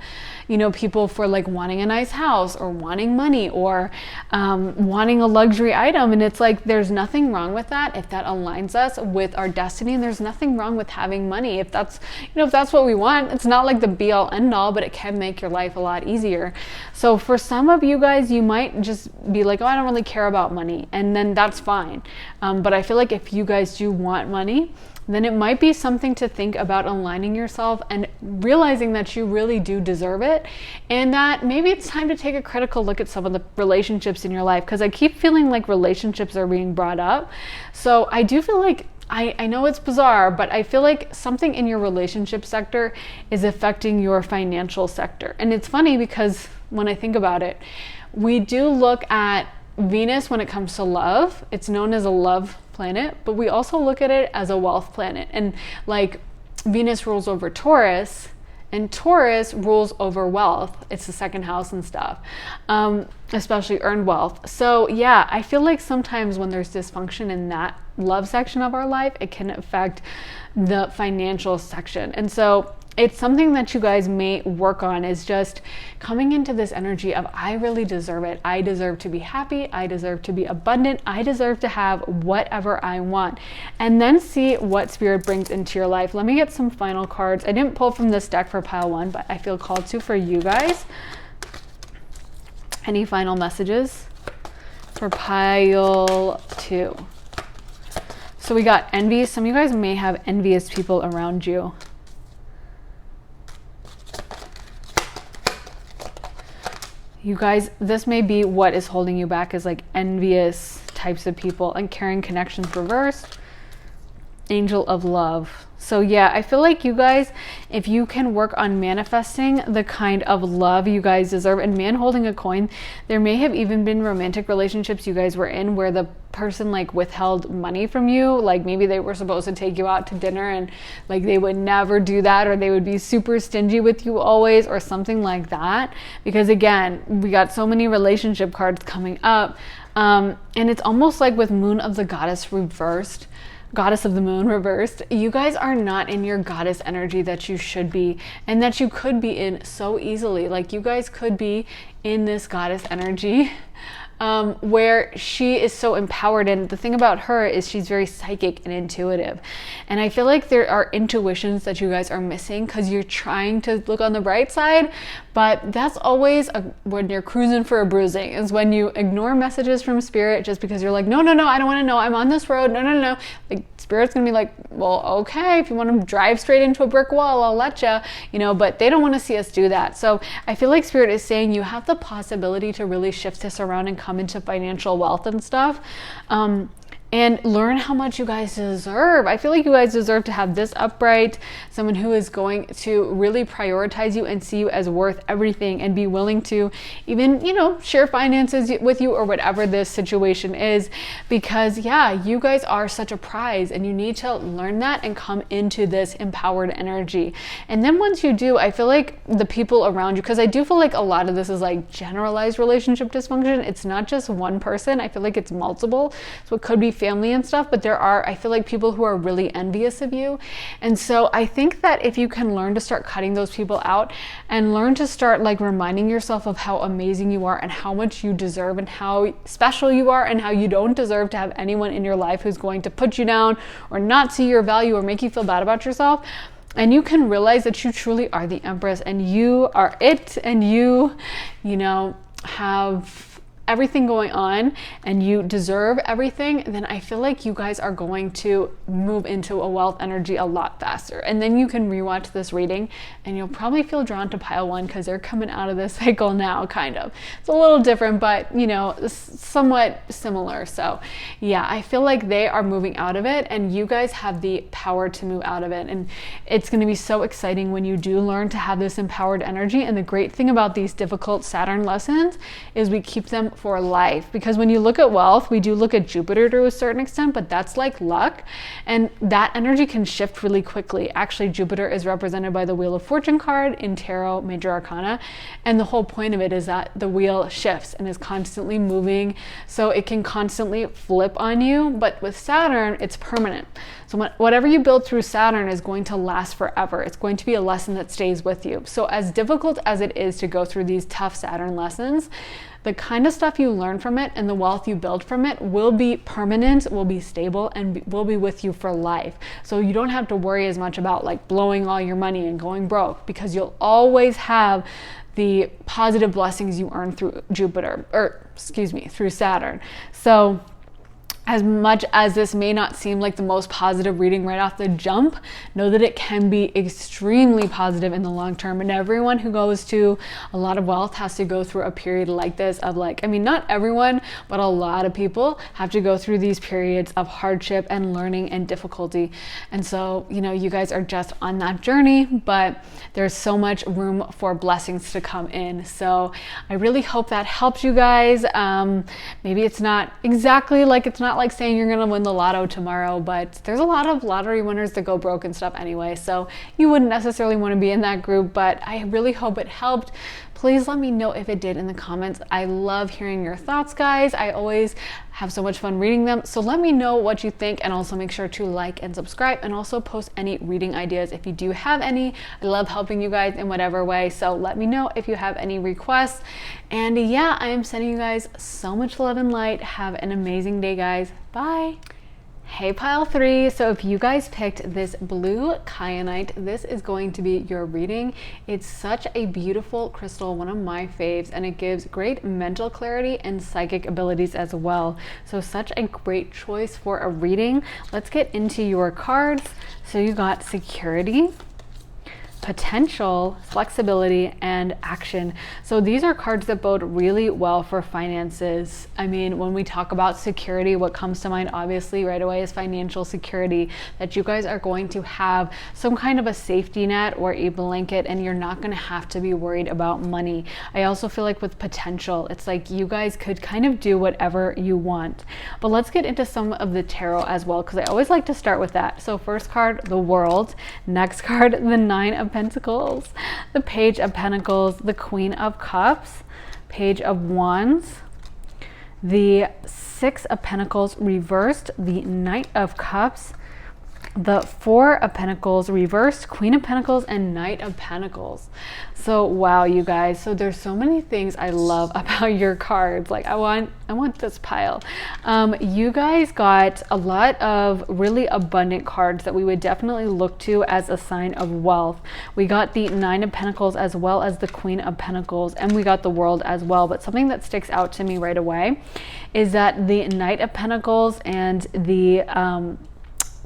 people for like wanting a nice house or wanting money or wanting a luxury item. And it's like, there's nothing wrong with that if that aligns us with our destiny. And there's nothing wrong with having money if that's, if that's what we want. It's not like the be all end all, but it can make your life a lot easier. So for some of you guys, you might just be like, oh, I don't really care about money, and then that's fine. But I feel like if you guys do want money, then it might be something to think about aligning yourself and realizing that you really do deserve it, and that maybe it's time to take a critical look at some of the relationships in your life, because I keep feeling like relationships are being brought up. So I do feel like, I know it's bizarre, but I feel like something in your relationship sector is affecting your financial sector. And it's funny because when I think about it, we do look at Venus when it comes to love. It's known as a love planet, but we also look at it as a wealth planet. And like, Venus rules over Taurus, and Taurus rules over wealth. It's the second house and stuff, especially earned wealth. So yeah, I feel like sometimes when there's dysfunction in that love section of our life, it can affect the financial section. And so it's something that you guys may work on, is just coming into this energy of, I really deserve it. I deserve to be happy. I deserve to be abundant. I deserve to have whatever I want. And then see what Spirit brings into your life. Let me get some final cards. I didn't pull from this deck for pile 1, but I feel called to for you guys. Any final messages for pile 2? So we got envy. Some of you guys may have envious people around you. You guys, this may be what is holding you back, is like envious types of people. Uncaring connections reversed. Angel of love. So yeah, I feel like you guys, if you can work on manifesting the kind of love you guys deserve, and man holding a coin, there may have even been romantic relationships you guys were in where the person like withheld money from you. Like maybe they were supposed to take you out to dinner and like they would never do that, or they would be super stingy with you always, or something like that. Because again, we got so many relationship cards coming up. And it's almost like with Moon of the Goddess reversed, Goddess of the Moon reversed, you guys are not in your goddess energy that you should be, and that you could be in so easily. Like you guys could be in this goddess energy where she is so empowered. And the thing about her is she's very psychic and intuitive. And I feel like there are intuitions that you guys are missing because you're trying to look on the bright side. But that's always when you're cruising for a bruising, is when you ignore messages from Spirit just because you're like, no, I don't want to know. I'm on this road. No. Like Spirit's going to be like, well, okay, if you want to drive straight into a brick wall, I'll let you, but they don't want to see us do that. So I feel like Spirit is saying you have the possibility to really shift this around and come into financial wealth and stuff. And learn how much you guys deserve. I feel like you guys deserve to have this upright, someone who is going to really prioritize you and see you as worth everything, and be willing to even, share finances with you or whatever this situation is. Because yeah, you guys are such a prize, and you need to learn that and come into this empowered energy. And then once you do, I feel like the people around you, because I do feel like a lot of this is like generalized relationship dysfunction. It's not just one person. I feel like it's multiple. So it could be family and stuff, but there are, I feel like, people who are really envious of you. And so I think that if you can learn to start cutting those people out, and learn to start like reminding yourself of how amazing you are and how much you deserve and how special you are, and how you don't deserve to have anyone in your life who's going to put you down or not see your value or make you feel bad about yourself. And you can realize that you truly are the Empress, and you are it, and you have everything going on, and you deserve everything, then I feel like you guys are going to move into a wealth energy a lot faster. And then you can rewatch this reading, and you'll probably feel drawn to pile 1 because they're coming out of this cycle now, kind of. It's a little different, but somewhat similar. So yeah, I feel like they are moving out of it, and you guys have the power to move out of it. And it's going to be so exciting when you do learn to have this empowered energy. And the great thing about these difficult Saturn lessons is we keep them for life, because when you look at wealth, we do look at Jupiter to a certain extent, but that's like luck, and that energy can shift really quickly. Actually, Jupiter is represented by the Wheel of Fortune card in Tarot Major Arcana, and the whole point of it is that the wheel shifts and is constantly moving, so it can constantly flip on you. But with Saturn, it's permanent. So whatever you build through Saturn is going to last forever. It's going to be a lesson that stays with you. So as difficult as it is to go through these tough Saturn lessons, the kind of stuff you learn from it and the wealth you build from it will be permanent, will be stable, and will be with you for life. So you don't have to worry as much about like blowing all your money and going broke, because you'll always have the positive blessings you earn through through Saturn. So as much as this may not seem like the most positive reading right off the jump, know that it can be extremely positive in the long term. And everyone who goes to a lot of wealth has to go through a period like this of not everyone, but a lot of people have to go through these periods of hardship and learning and difficulty. And so, you guys are just on that journey, but there's so much room for blessings to come in. So I really hope that helps you guys. Maybe it's not exactly it's not like saying you're going to win the lotto tomorrow, but there's a lot of lottery winners that go broke and stuff anyway, so you wouldn't necessarily want to be in that group. But I really hope it helped. Please let me know if it did in the comments. I love hearing your thoughts, guys. I always have so much fun reading them. So let me know what you think, and also make sure to like and subscribe, and also post any reading ideas if you do have any. I love helping you guys in whatever way. So let me know if you have any requests. And yeah, I am sending you guys so much love and light. Have an amazing day, guys. Bye. Hey pile 3, so if you guys picked this blue kyanite, this is going to be your reading. It's such a beautiful crystal, one of my faves, and it gives great mental clarity and psychic abilities as well. So such a great choice for a reading. Let's get into your cards. So you got security, potential, flexibility, and action. So these are cards that bode really well for finances. I mean, when we talk about security, what comes to mind obviously right away is financial security, that you guys are going to have some kind of a safety net or a blanket, and you're not going to have to be worried about money. I also feel like with potential, it's like you guys could kind of do whatever you want. But let's get into some of the tarot as well, because I always like to start with that. So first card, the World. Next card, the Nine of Pentacles, the Page of Pentacles, the Queen of Cups, Page of Wands, the Six of Pentacles reversed, the Knight of Cups, the Four of Pentacles reversed, Queen of Pentacles, and Knight of Pentacles. So wow, you guys, so there's so many things I love about your cards. Like I want this pile. You guys got a lot of really abundant cards that we would definitely look to as a sign of wealth. We got the Nine of Pentacles as well as the Queen of Pentacles, and we got the World as well. But something that sticks out to me right away is that the Knight of Pentacles and the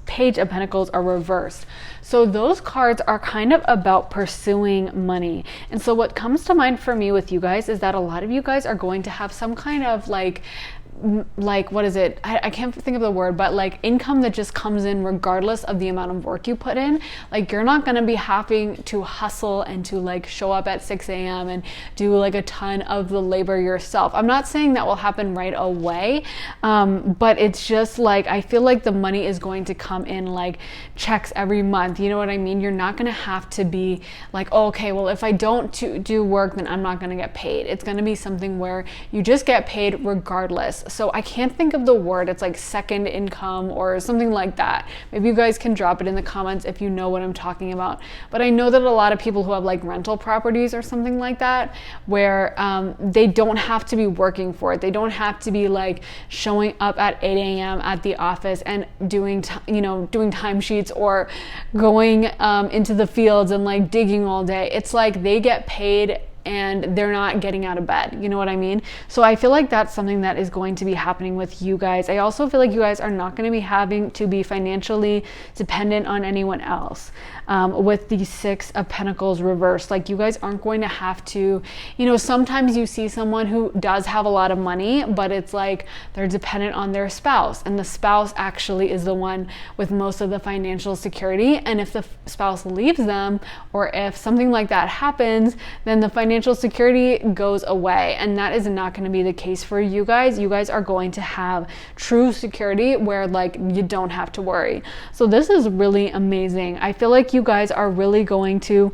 Page of Pentacles are reversed. So those cards are kind of about pursuing money. And so what comes to mind for me with you guys is that a lot of you guys are going to have some kind of like what is it? I can't think of the word, but like income that just comes in regardless of the amount of work you put in. Like you're not going to be having to hustle and to like show up at 6 a.m. and do like a ton of the labor yourself. I'm not saying that will happen right away, but it's just like I feel like the money is going to come in like checks every month. You know what I mean? You're not going to have to be like, oh, okay, well, if I don't do work, then I'm not going to get paid. It's going to be something where you just get paid regardless. So I can't think of the word. It's like second income or something like that. Maybe you guys can drop it in the comments if you know what I'm talking about. But I know that a lot of people who have like rental properties or something like that, where they don't have to be working for it. They don't have to be like showing up at 8 a.m. at the office and doing timesheets or going into the fields and like digging all day. It's like they get paid and they're not getting out of bed. You know what I mean? So I feel like that's something that is going to be happening with you guys. I also feel like you guys are not going to be having to be financially dependent on anyone else. With the Six of Pentacles reversed, like you guys aren't going to have to, sometimes you see someone who does have a lot of money, but it's like they're dependent on their spouse, and the spouse actually is the one with most of the financial security. And if the spouse leaves them, or if something like that happens, then the financial security goes away. And that is not going to be the case for you guys. You guys are going to have true security where like you don't have to worry. So this is really amazing. I feel like you guys are really going to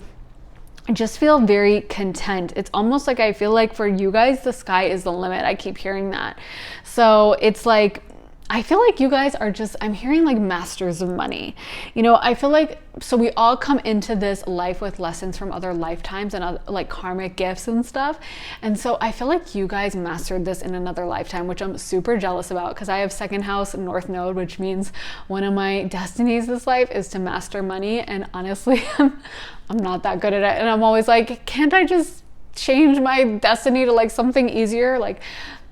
just feel very content. It's almost like I feel like for you guys, the sky is the limit. I keep hearing that. So it's like, I feel like you guys are just, I'm hearing like masters of money. I feel like, so we all come into this life with lessons from other lifetimes and other, like karmic gifts and stuff. And so I feel like you guys mastered this in another lifetime, which I'm super jealous about, because I have second house North Node, which means one of my destinies this life is to master money. And honestly, I'm not that good at it. And I'm always like, can't I just change my destiny to like something easier? Like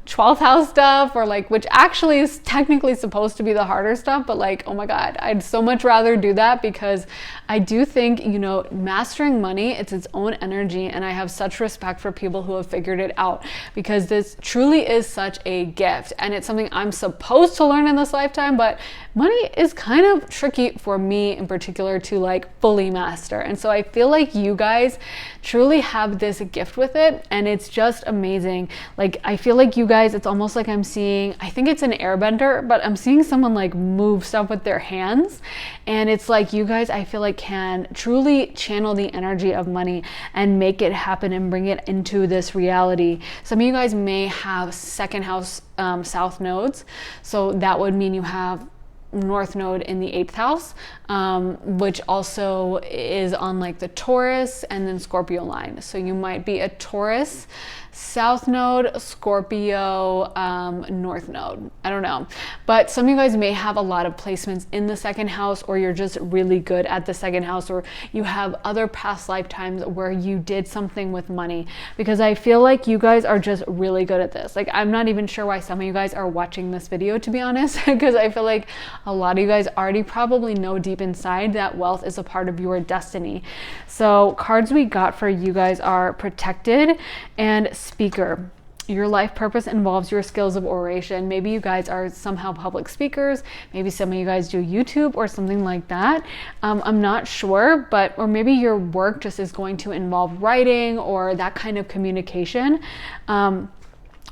12th house stuff, or like, which actually is technically supposed to be the harder stuff, but like, oh my God, I'd so much rather do that, because I do think, mastering money, it's its own energy. And I have such respect for people who have figured it out, because this truly is such a gift, and it's something I'm supposed to learn in this lifetime. But money is kind of tricky for me in particular to like fully master. And so I feel like you guys truly have this gift with it, and it's just amazing. Like, I feel like you guys guys, it's almost like I'm seeing, I think it's an airbender, but I'm seeing someone like move stuff with their hands. And it's like you guys, I feel like, can truly channel the energy of money and make it happen and bring it into this reality. Some of you guys may have second house south nodes. So that would mean you have North Node in the 8th house, which also is on like the Taurus and then Scorpio line. So you might be a Taurus South Node, Scorpio, North Node. I don't know. But some of you guys may have a lot of placements in the second house, or you're just really good at the second house, or you have other past lifetimes where you did something with money, because I feel like you guys are just really good at this. Like, I'm not even sure why some of you guys are watching this video, to be honest, because I feel like a lot of you guys already probably know deep inside that wealth is a part of your destiny. So cards we got for you guys are protected and speaker. Your life purpose involves your skills of oration. Maybe you guys are somehow public speakers. Maybe some of you guys do YouTube or something like that. I'm not sure, or maybe your work just is going to involve writing or that kind of communication.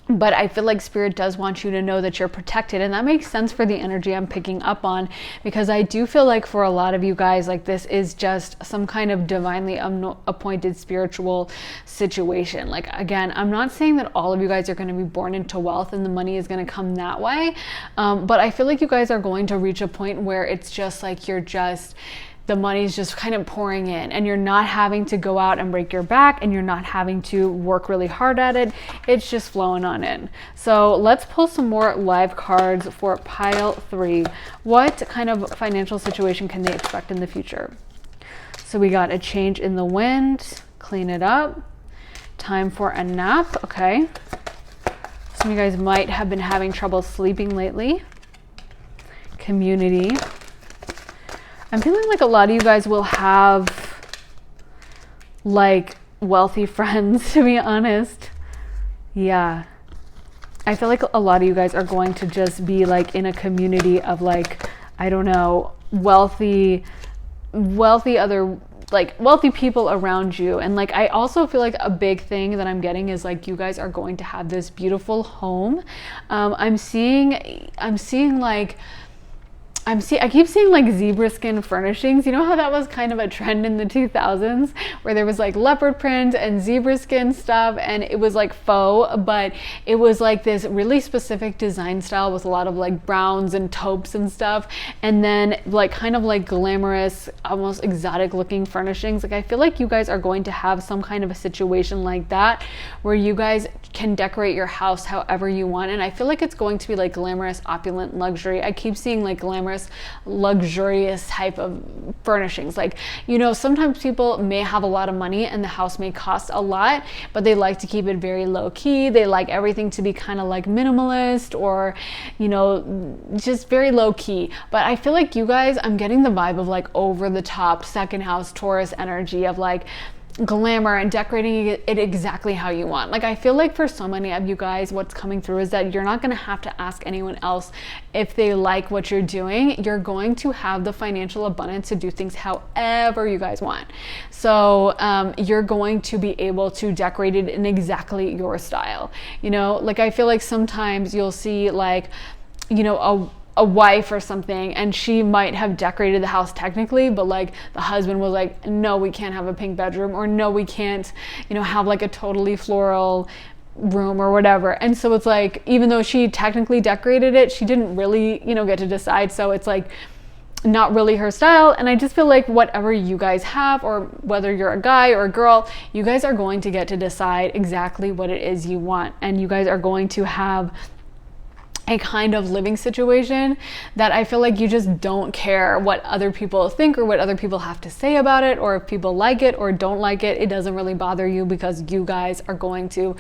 But I feel like Spirit does want you to know that you're protected. And that makes sense for the energy I'm picking up on, because I do feel like for a lot of you guys, like, this is just some kind of divinely appointed spiritual situation. Like, again, I'm not saying that all of you guys are going to be born into wealth and the money is going to come that way. But I feel like you guys are going to reach a point where it's just like the money's just kind of pouring in, and you're not having to go out and break your back, and you're not having to work really hard at it. It's just flowing on in. So let's pull some more live cards for pile 3. What kind of financial situation can they expect in the future? So we got a change in the wind, clean it up, time for a nap. Okay. Some of you guys might have been having trouble sleeping lately. Community. I'm feeling like a lot of you guys will have like wealthy friends, to be honest. Yeah. I feel like a lot of you guys are going to just be like in a community of like, I don't know, wealthy people around you. And like, I also feel like a big thing that I'm getting is like, you guys are going to have this beautiful home. I keep seeing like zebra skin furnishings. You know how that was kind of a trend in the 2000s, where there was like leopard print and zebra skin stuff, and it was like faux, but it was like this really specific design style with a lot of like browns and taupes and stuff, and then like kind of like glamorous, almost exotic looking furnishings. Like, I feel like you guys are going to have some kind of a situation like that, where you guys can decorate your house however you want. And I feel like it's going to be like glamorous, opulent luxury. I keep seeing like glamorous, luxurious type of furnishings. Like, you know, sometimes people may have a lot of money and the house may cost a lot, but they like to keep it very low key. They like everything to be kind of like minimalist, or, you know, just very low key. But I feel like you guys, I'm getting the vibe of like over the top second house Taurus energy of like glamour and decorating it exactly how you want. Like, I feel like for so many of you guys, what's coming through is that you're not going to have to ask anyone else if they like what you're doing. You're going to have the financial abundance to do things however you guys want. So you're going to be able to decorate it in exactly your style. You know, like, I feel like sometimes you'll see like, you know, a wife or something, and she might have decorated the house technically, but like the husband was like, no, we can't have a pink bedroom, or no, we can't, you know, have like a totally floral room or whatever. And so it's like, even though she technically decorated it, she didn't really, you know, get to decide. So it's like not really her style. And I just feel like whatever you guys have, or whether you're a guy or a girl, you guys are going to get to decide exactly what it is you want. And you guys are going to have a kind of living situation that I feel like you just don't care what other people think or what other people have to say about it, or if people like it or don't like it. It doesn't really bother you, because you guys are going to,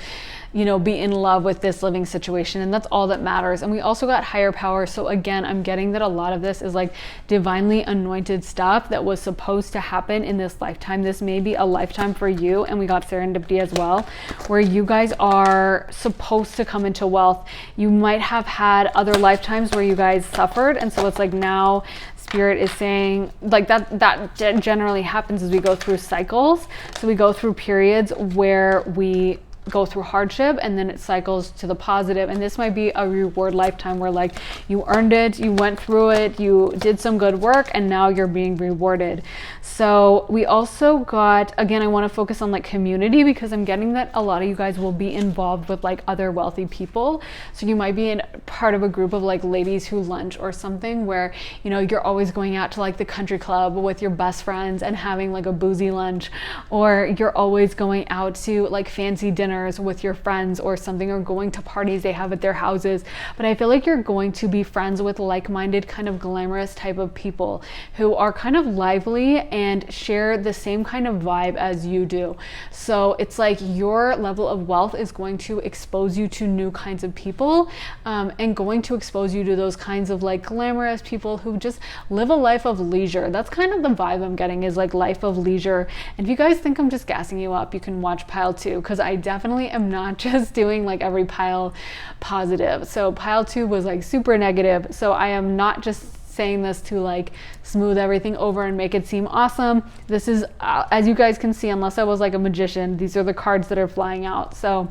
you know, be in love with this living situation, and that's all that matters. And we also got higher power. So again, I'm getting that a lot of this is like divinely anointed stuff that was supposed to happen in this lifetime. This may be a lifetime for you. And we got serendipity as well, where you guys are supposed to come into wealth. You might have had other lifetimes where you guys suffered, and so it's like now Spirit is saying like that generally happens as we go through cycles. So we go through periods where we go through hardship, and then it cycles to the positive. And this might be a reward lifetime where like you earned it, you went through it, you did some good work, and now you're being rewarded. So we also got, again, I want to focus on like community, because I'm getting that a lot of you guys will be involved with like other wealthy people. So you might be in part of a group of like ladies who lunch or something, where, you know, you're always going out to like the country club with your best friends and having like a boozy lunch, or you're always going out to like fancy dinners with your friends or something, or going to parties they have at their houses. But I feel like you're going to be friends with like-minded, kind of glamorous type of people who are kind of lively and share the same kind of vibe as you do. So it's like your level of wealth is going to expose you to new kinds of people, and going to expose you to those kinds of like glamorous people who just live a life of leisure. That's kind of the vibe I'm getting, is like life of leisure. And if you guys think I'm just gassing you up, you can watch pile 2, because I definitely am not just doing like every pile positive. So pile 2 was like super negative. So I am not just saying this to like smooth everything over and make it seem awesome. This is, as you guys can see, unless I was like a magician, these are the cards that are flying out. So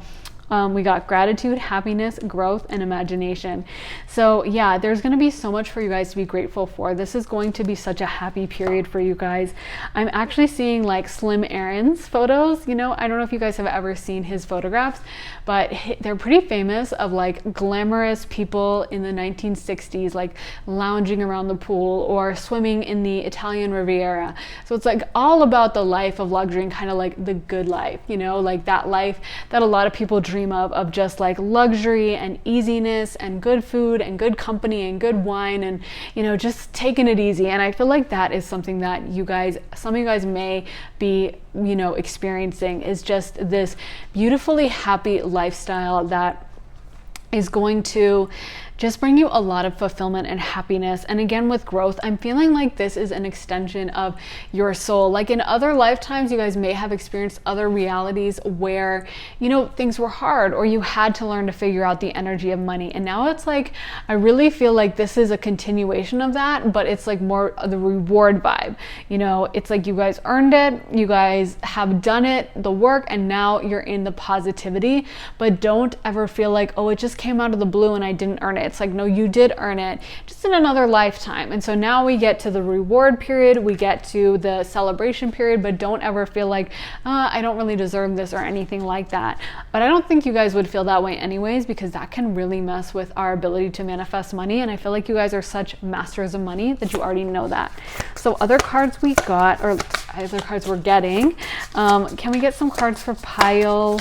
we got gratitude, happiness, growth, and imagination. So yeah, there's going to be so much for you guys to be grateful for. This is going to be such a happy period for you guys. I'm actually seeing like Slim Aaron's photos. You know, I don't know if you guys have ever seen his photographs, but they're pretty famous, of like glamorous people in the 1960s, like lounging around the pool or swimming in the Italian Riviera. So it's like all about the life of luxury and kind of like the good life, you know, like that life that a lot of people dream of just like luxury and easiness and good food and good company and good wine, and, you know, just taking it easy. And I feel like that is something that you guys, some of you guys may be, you know, experiencing, is just this beautifully happy lifestyle that is going to just bring you a lot of fulfillment and happiness. And again, with growth, I'm feeling like this is an extension of your soul. Like in other lifetimes, you guys may have experienced other realities where, you know, things were hard, or you had to learn to figure out the energy of money. And now it's like, I really feel like this is a continuation of that, but it's like more of the reward vibe. You know, it's like you guys earned it, you guys have done it, the work, and now you're in the positivity. But don't ever feel like, oh, it just came out of the blue and I didn't earn it. It's like, no, you did earn it, just in another lifetime. And so now we get to the reward period, we get to the celebration period, but don't ever feel like, I don't really deserve this or anything like that. But I don't think you guys would feel that way anyways, because that can really mess with our ability to manifest money. And I feel like you guys are such masters of money that you already know that. So other cards we got, or other cards we're getting, can we get some cards for pile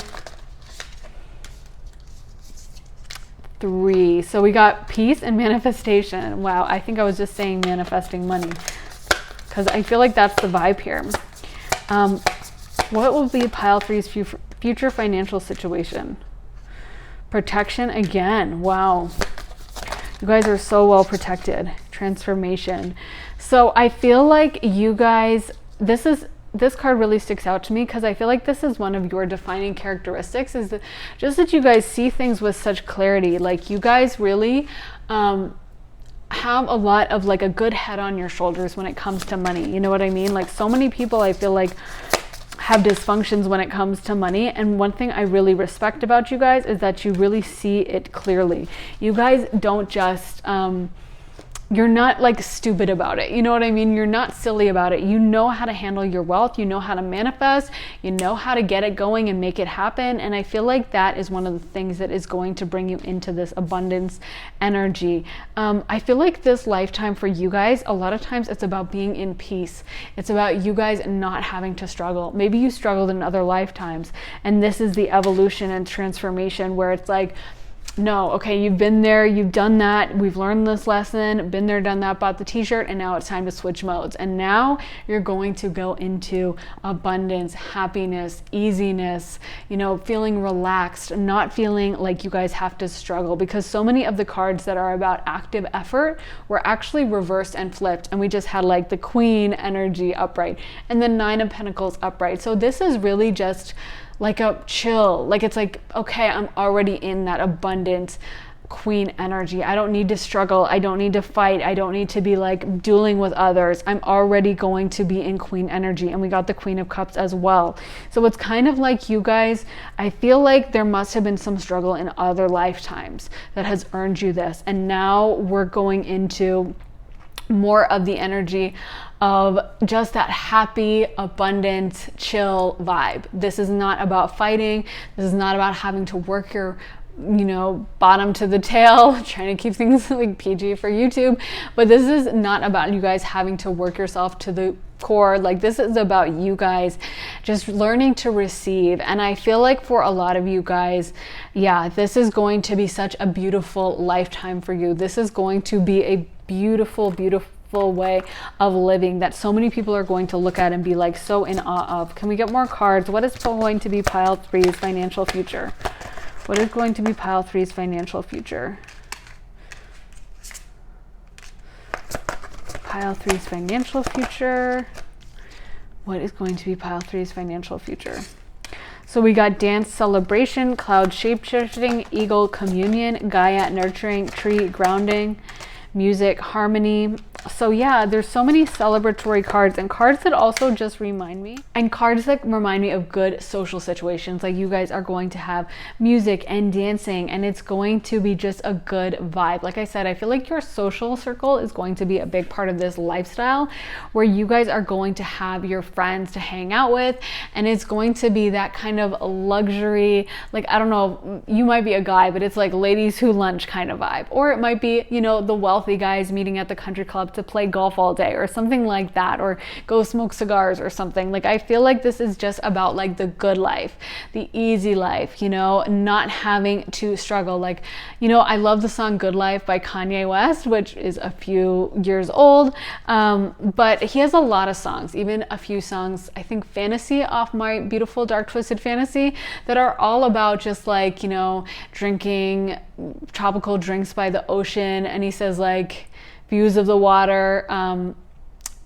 3? So we got peace and manifestation. Wow, I think I was just saying manifesting money, because I feel like that's the vibe here. What will be pile 3's future financial situation? Protection again. Wow, you guys are so well protected. Transformation. So I feel like you guys, this card really sticks out to me, because I feel like this is one of your defining characteristics, is that just that you guys see things with such clarity. Like you guys really have a lot of like a good head on your shoulders when it comes to money. You know what I mean? Like so many people, I feel like, have dysfunctions when it comes to money. And one thing I really respect about you guys is that you really see it clearly. You guys don't just you're not like stupid about it. You know what I mean? You're not silly about it. You know how to handle your wealth. You know how to manifest. You know how to get it going and make it happen. And I feel like that is one of the things that is going to bring you into this abundance energy. I feel like this lifetime for you guys, a lot of times it's about being in peace. It's about you guys not having to struggle. Maybe you struggled in other lifetimes, and this is the evolution and transformation where it's like, no, okay, you've been there, you've done that, we've learned this lesson, been there, done that, bought the t-shirt, and now it's time to switch modes. And now you're going to go into abundance, happiness, easiness, you know, feeling relaxed, not feeling like you guys have to struggle, because so many of the cards that are about active effort were actually reversed and flipped. And we just had like the Queen energy upright and the 9 of Pentacles upright. So this is really just like a chill, like it's like, okay, I'm already in that abundant queen energy. I don't need to struggle. I don't need to fight. I don't need to be like dueling with others. I'm already going to be in queen energy. And we got the Queen of Cups as well. So it's kind of like you guys, I feel like there must have been some struggle in other lifetimes that has earned you this. And now we're going into more of the energy of just that happy, abundant, chill vibe. This is not about fighting. This is not about having to work your bottom to the tail, trying to keep things like PG for YouTube. But this is not about you guys having to work yourself to the core. Like, this is about you guys just learning to receive. And I feel like for a lot of you guys, yeah, this is going to be such a beautiful lifetime for you. This is going to be a beautiful, beautiful way of living that so many people are going to look at and be like so in awe of. Can we get more cards? What is going to be pile 3's financial future? What is going to be pile 3's financial future? Pile 3's financial future. What is going to be pile 3's financial future? So we got dance, celebration, cloud shapeshifting, eagle communion, Gaia nurturing, tree grounding, music, harmony. So yeah, there's so many celebratory cards and cards that also just remind me, and cards that remind me of good social situations. Like, you guys are going to have music and dancing, and it's going to be just a good vibe. Like I said, I feel like your social circle is going to be a big part of this lifestyle, where you guys are going to have your friends to hang out with, and it's going to be that kind of luxury, like, I don't know, you might be a guy, but it's like ladies who lunch kind of vibe. Or it might be, the wealthy guys meeting at the country club to play golf all day or something like that, or go smoke cigars or something. Like, I feel like this is just about like the good life, the easy life, not having to struggle. Like, I love the song Good Life by Kanye West, which is a few years old, but he has a lot of songs, even a few songs, I think Fantasy off My Beautiful Dark Twisted Fantasy, that are all about just like, drinking tropical drinks by the ocean. And he says like views of the water,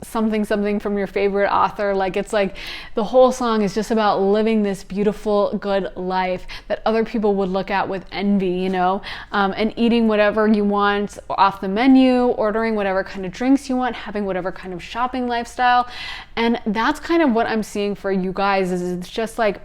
something from your favorite author. Like, it's like the whole song is just about living this beautiful, good life that other people would look at with envy, and eating whatever you want off the menu, ordering whatever kind of drinks you want, having whatever kind of shopping lifestyle. And that's kind of what I'm seeing for you guys, is it's just like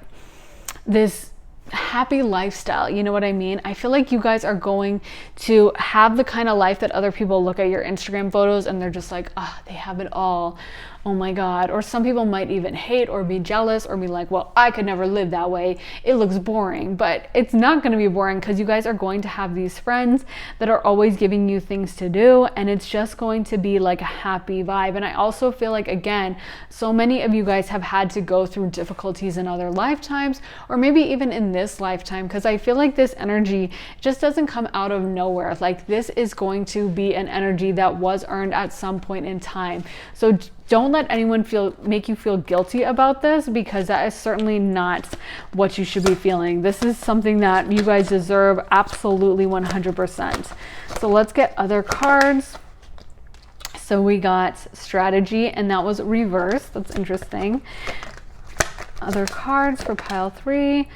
this happy lifestyle. You know what I mean? I feel like you guys are going to have the kind of life that other people look at your Instagram photos and they're just like, they have it all. Oh my God. Or some people might even hate or be jealous or be like, well, I could never live that way. It looks boring. But it's not going to be boring, because you guys are going to have these friends that are always giving you things to do, and it's just going to be like a happy vibe. And I also feel like, again, so many of you guys have had to go through difficulties in other lifetimes, or maybe even in this lifetime, because I feel like this energy just doesn't come out of nowhere. Like, this is going to be an energy that was earned at some point in time. So don't let anyone make you feel guilty about this, because that is certainly not what you should be feeling. This is something that you guys deserve, absolutely 100%. So let's get other cards. So we got strategy, and that was reversed. That's interesting. Other cards for pile 3.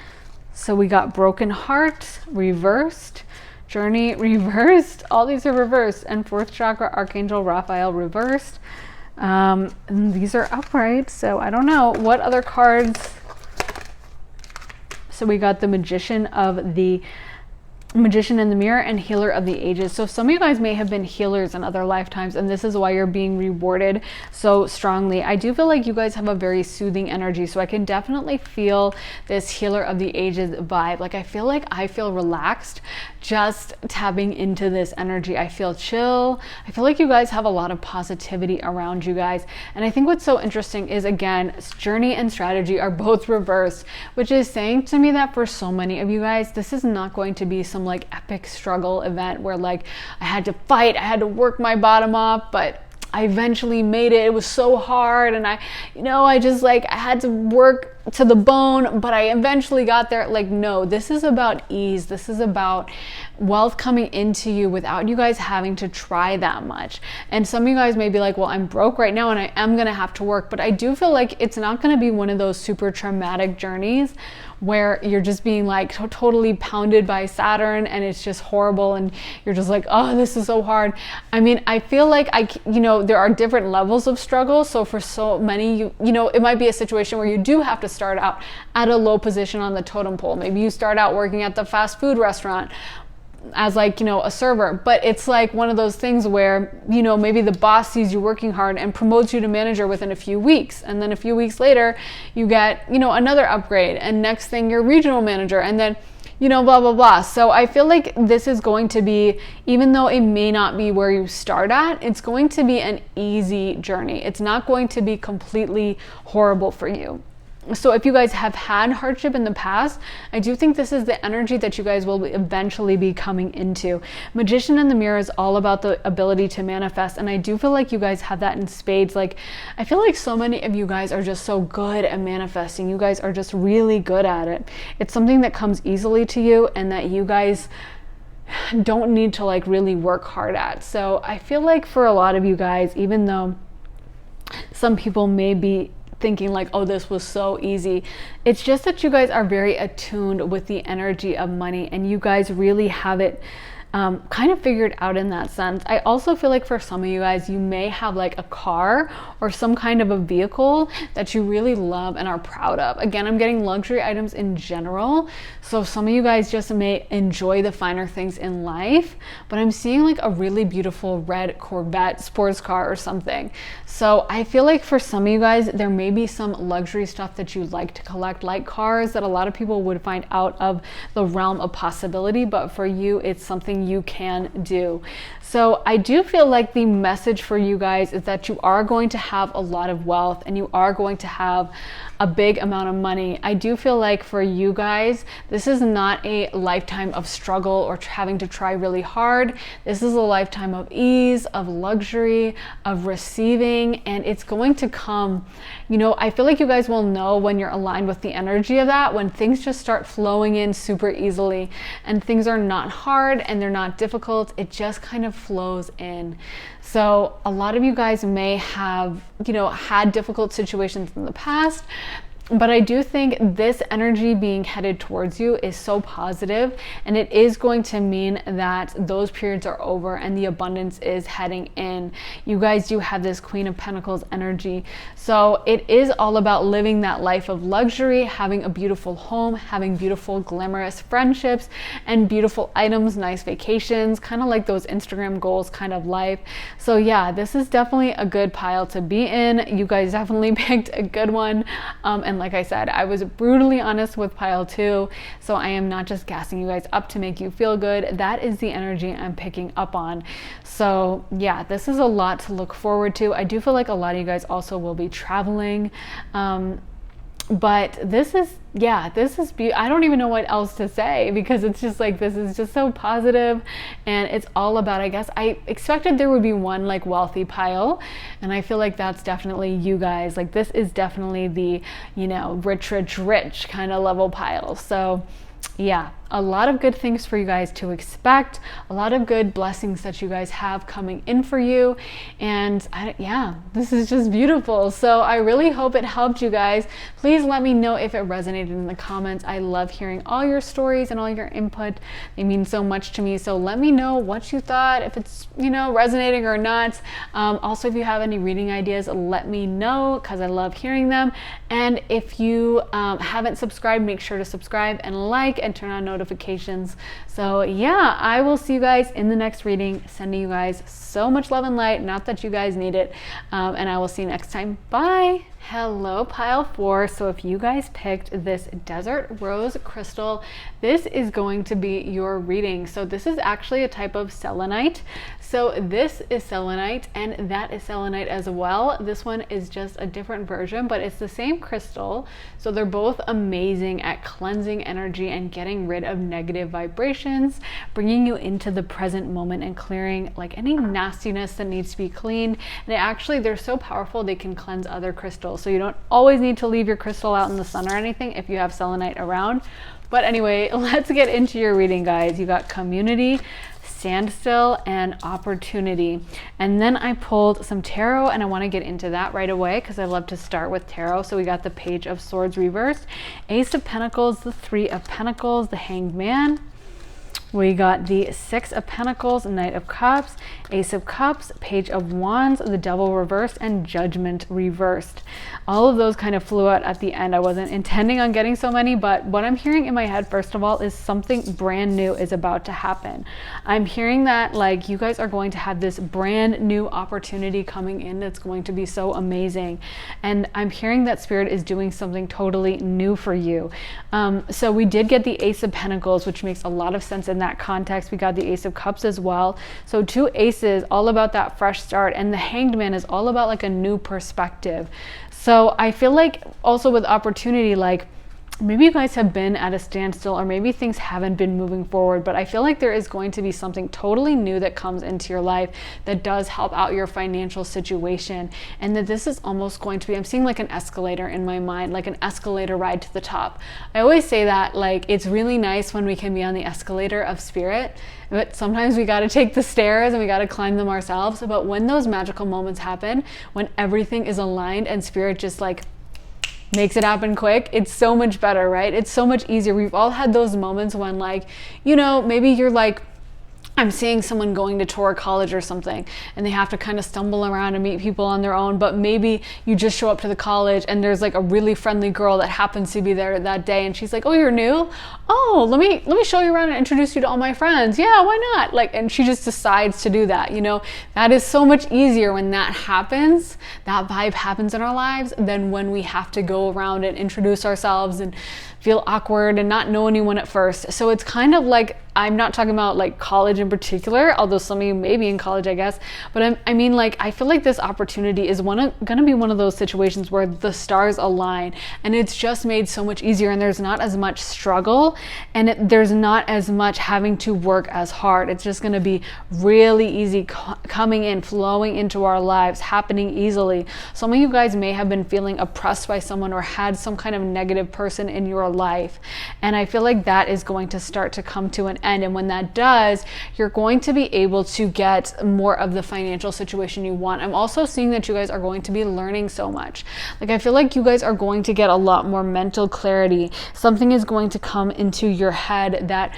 So we got broken heart, reversed. Journey, reversed. All these are reversed. And 4th chakra, Archangel Raphael, reversed. And these are upright, so I don't know what other cards. So we got the Magician in the Mirror and Healer of the Ages. So some of you guys may have been healers in other lifetimes, and this is why you're being rewarded so strongly. I do feel like you guys have a very soothing energy, so I can definitely feel this Healer of the Ages vibe. Like, I feel relaxed just tapping into this energy. I feel chill. I feel like you guys have a lot of positivity around you guys. And I think what's so interesting is, again, journey and strategy are both reversed, which is saying to me that for so many of you guys, this is not going to be some like epic struggle event where like I had to fight, I had to work my bottom off, but I eventually made it. It was so hard, and I had to work to the bone, but I eventually got there. Like, no, this is about ease. This is about wealth coming into you without you guys having to try that much. And some of you guys may be like, well, I'm broke right now and I am going to have to work, but I do feel like it's not going to be one of those super traumatic journeys where you're just being like totally pounded by Saturn and it's just horrible and you're just like, oh, this is so hard. I mean, I feel like there are different levels of struggle. So for so many, it might be a situation where you do have to start out at a low position on the totem pole. Maybe you start out working at the fast food restaurant as a server, but it's like one of those things where, maybe the boss sees you working hard and promotes you to manager within a few weeks. And then a few weeks later, you get, another upgrade. And next thing you're regional manager and then, blah, blah, blah. So I feel like this is going to be, even though it may not be where you start at, it's going to be an easy journey. It's not going to be completely horrible for you. So if you guys have had hardship in the past, I do think this is the energy that you guys will eventually be coming into. Magician in the Mirror is all about the ability to manifest. And I do feel like you guys have that in spades. Like, I feel like so many of you guys are just so good at manifesting. You guys are just really good at it. It's something that comes easily to you and that you guys don't need to really work hard at. So I feel like for a lot of you guys, even though some people may be thinking like, oh, this was so easy, it's just that you guys are very attuned with the energy of money and you guys really have it kind of figured out in that sense. I also feel like for some of you guys, you may have like a car or some kind of a vehicle that you really love and are proud of. Again, I'm getting luxury items in general. So some of you guys just may enjoy the finer things in life, but I'm seeing like a really beautiful red Corvette sports car or something. So I feel like for some of you guys, there may be some luxury stuff that you like to collect, like cars that a lot of people would find out of the realm of possibility, but for you, it's something you can do. So I do feel like the message for you guys is that you are going to have a lot of wealth and you are going to have a big amount of money. I do feel like for you guys, this is not a lifetime of struggle or having to try really hard. This is a lifetime of ease, of luxury, of receiving, and it's going to come. I feel like you guys will know when you're aligned with the energy of that, when things just start flowing in super easily and things are not hard and they're not difficult. It just kind of flows in. So a lot of you guys may have, had difficult situations in the past, but I do think this energy being headed towards you is so positive, and it is going to mean that those periods are over and the abundance is heading in. You guys do have this Queen of Pentacles energy. So it is all about living that life of luxury, having a beautiful home, having beautiful, glamorous friendships and beautiful items, nice vacations, kind of like those Instagram goals kind of life. So yeah, this is definitely a good pile to be in. You guys definitely picked a good one. And like I said, I was brutally honest with pile 2, so I am not just gassing you guys up to make you feel good. That is the energy I'm picking up on. So yeah, this is a lot to look forward to. I do feel like a lot of you guys also will be traveling. But this is I don't even know what else to say, because it's just like, this is just so positive and it's all about, I guess I expected there would be one like wealthy pile, and I feel like that's definitely you guys. Like, this is definitely the, rich kind of level pile. So yeah, a lot of good things for you guys to expect, a lot of good blessings that you guys have coming in for you. And this is just beautiful. So I really hope it helped you guys. Please let me know if it resonated in the comments. I love hearing all your stories and all your input. They mean so much to me. So let me know what you thought, if it's, resonating or not. Also, if you have any reading ideas, let me know, because I love hearing them. And if you haven't subscribed, make sure to subscribe and like and turn on notifications. So yeah, I will see you guys in the next reading. Sending you guys so much love and light, not that you guys need it. And I will see you next time. Bye. Hello, pile 4. So if you guys picked this desert rose crystal, this is going to be your reading. So this is actually a type of selenite. So this is selenite and that is selenite as well. This one is just a different version, but it's the same crystal. So they're both amazing at cleansing energy and getting rid of negative vibrations, bringing you into the present moment and clearing like any nastiness that needs to be cleaned. And they're so powerful, they can cleanse other crystals. crystals. So you don't always need to leave your crystal out in the sun or anything if you have selenite around. But anyway, let's get into your reading, guys. You got community, standstill, and opportunity. And then I pulled some tarot, and I want to get into that right away because I love to start with tarot. So we got the Page of Swords reversed, Ace of Pentacles, the Three of Pentacles, the Hanged Man. We got the Six of Pentacles, Knight of Cups, Ace of Cups, Page of Wands, the Devil reversed, and Judgment reversed. All of those kind of flew out at the end. I wasn't intending on getting so many, but what I'm hearing in my head, first of all, is something brand new is about to happen. I'm hearing that like you guys are going to have this brand new opportunity coming in that's going to be so amazing. And I'm hearing that Spirit is doing something totally new for you. So we did get the Ace of Pentacles, which makes a lot of sense in that context. We got the Ace of Cups as well. So two aces, all about that fresh start, and the Hanged Man is all about like a new perspective. So I feel like also with opportunity, like maybe you guys have been at a standstill, or maybe things haven't been moving forward, but I feel like there is going to be something totally new that comes into your life that does help out your financial situation. And that this is almost going to be, I'm seeing like an escalator in my mind, like an escalator ride to the top. I always say that like it's really nice when we can be on the escalator of Spirit, but sometimes we got to take the stairs and we got to climb them ourselves. But when those magical moments happen, when everything is aligned and Spirit just like makes it happen quick, it's so much better, right? It's so much easier. We've all had those moments when like, you know, maybe you're like, I'm seeing someone going to tour college or something and they have to kind of stumble around and meet people on their own, but maybe you just show up to the college and there's like a really friendly girl that happens to be there that day and she's like, oh, you're new? Oh, let me show you around and introduce you to all my friends. Yeah, why not? Like, and she just decides to do that, you know? That is so much easier when that happens, that vibe happens in our lives, than when we have to go around and introduce ourselves and feel awkward and not know anyone at first. So it's kind of like, I'm not talking about like college in particular, although some of you may be in college, I guess, but I mean like, I feel like this opportunity is going to be one of those situations where the stars align and it's just made so much easier, and there's not as much struggle, and there's not as much having to work as hard. It's just going to be really easy coming in, flowing into our lives, happening easily. Some of you guys may have been feeling oppressed by someone or had some kind of negative person in your life, and I feel like that is going to start to come to an end. And when that does, you're going to be able to get more of the financial situation you want. I'm also seeing that you guys are going to be learning so much. Like, I feel like you guys are going to get a lot more mental clarity. Something is going to come into your head that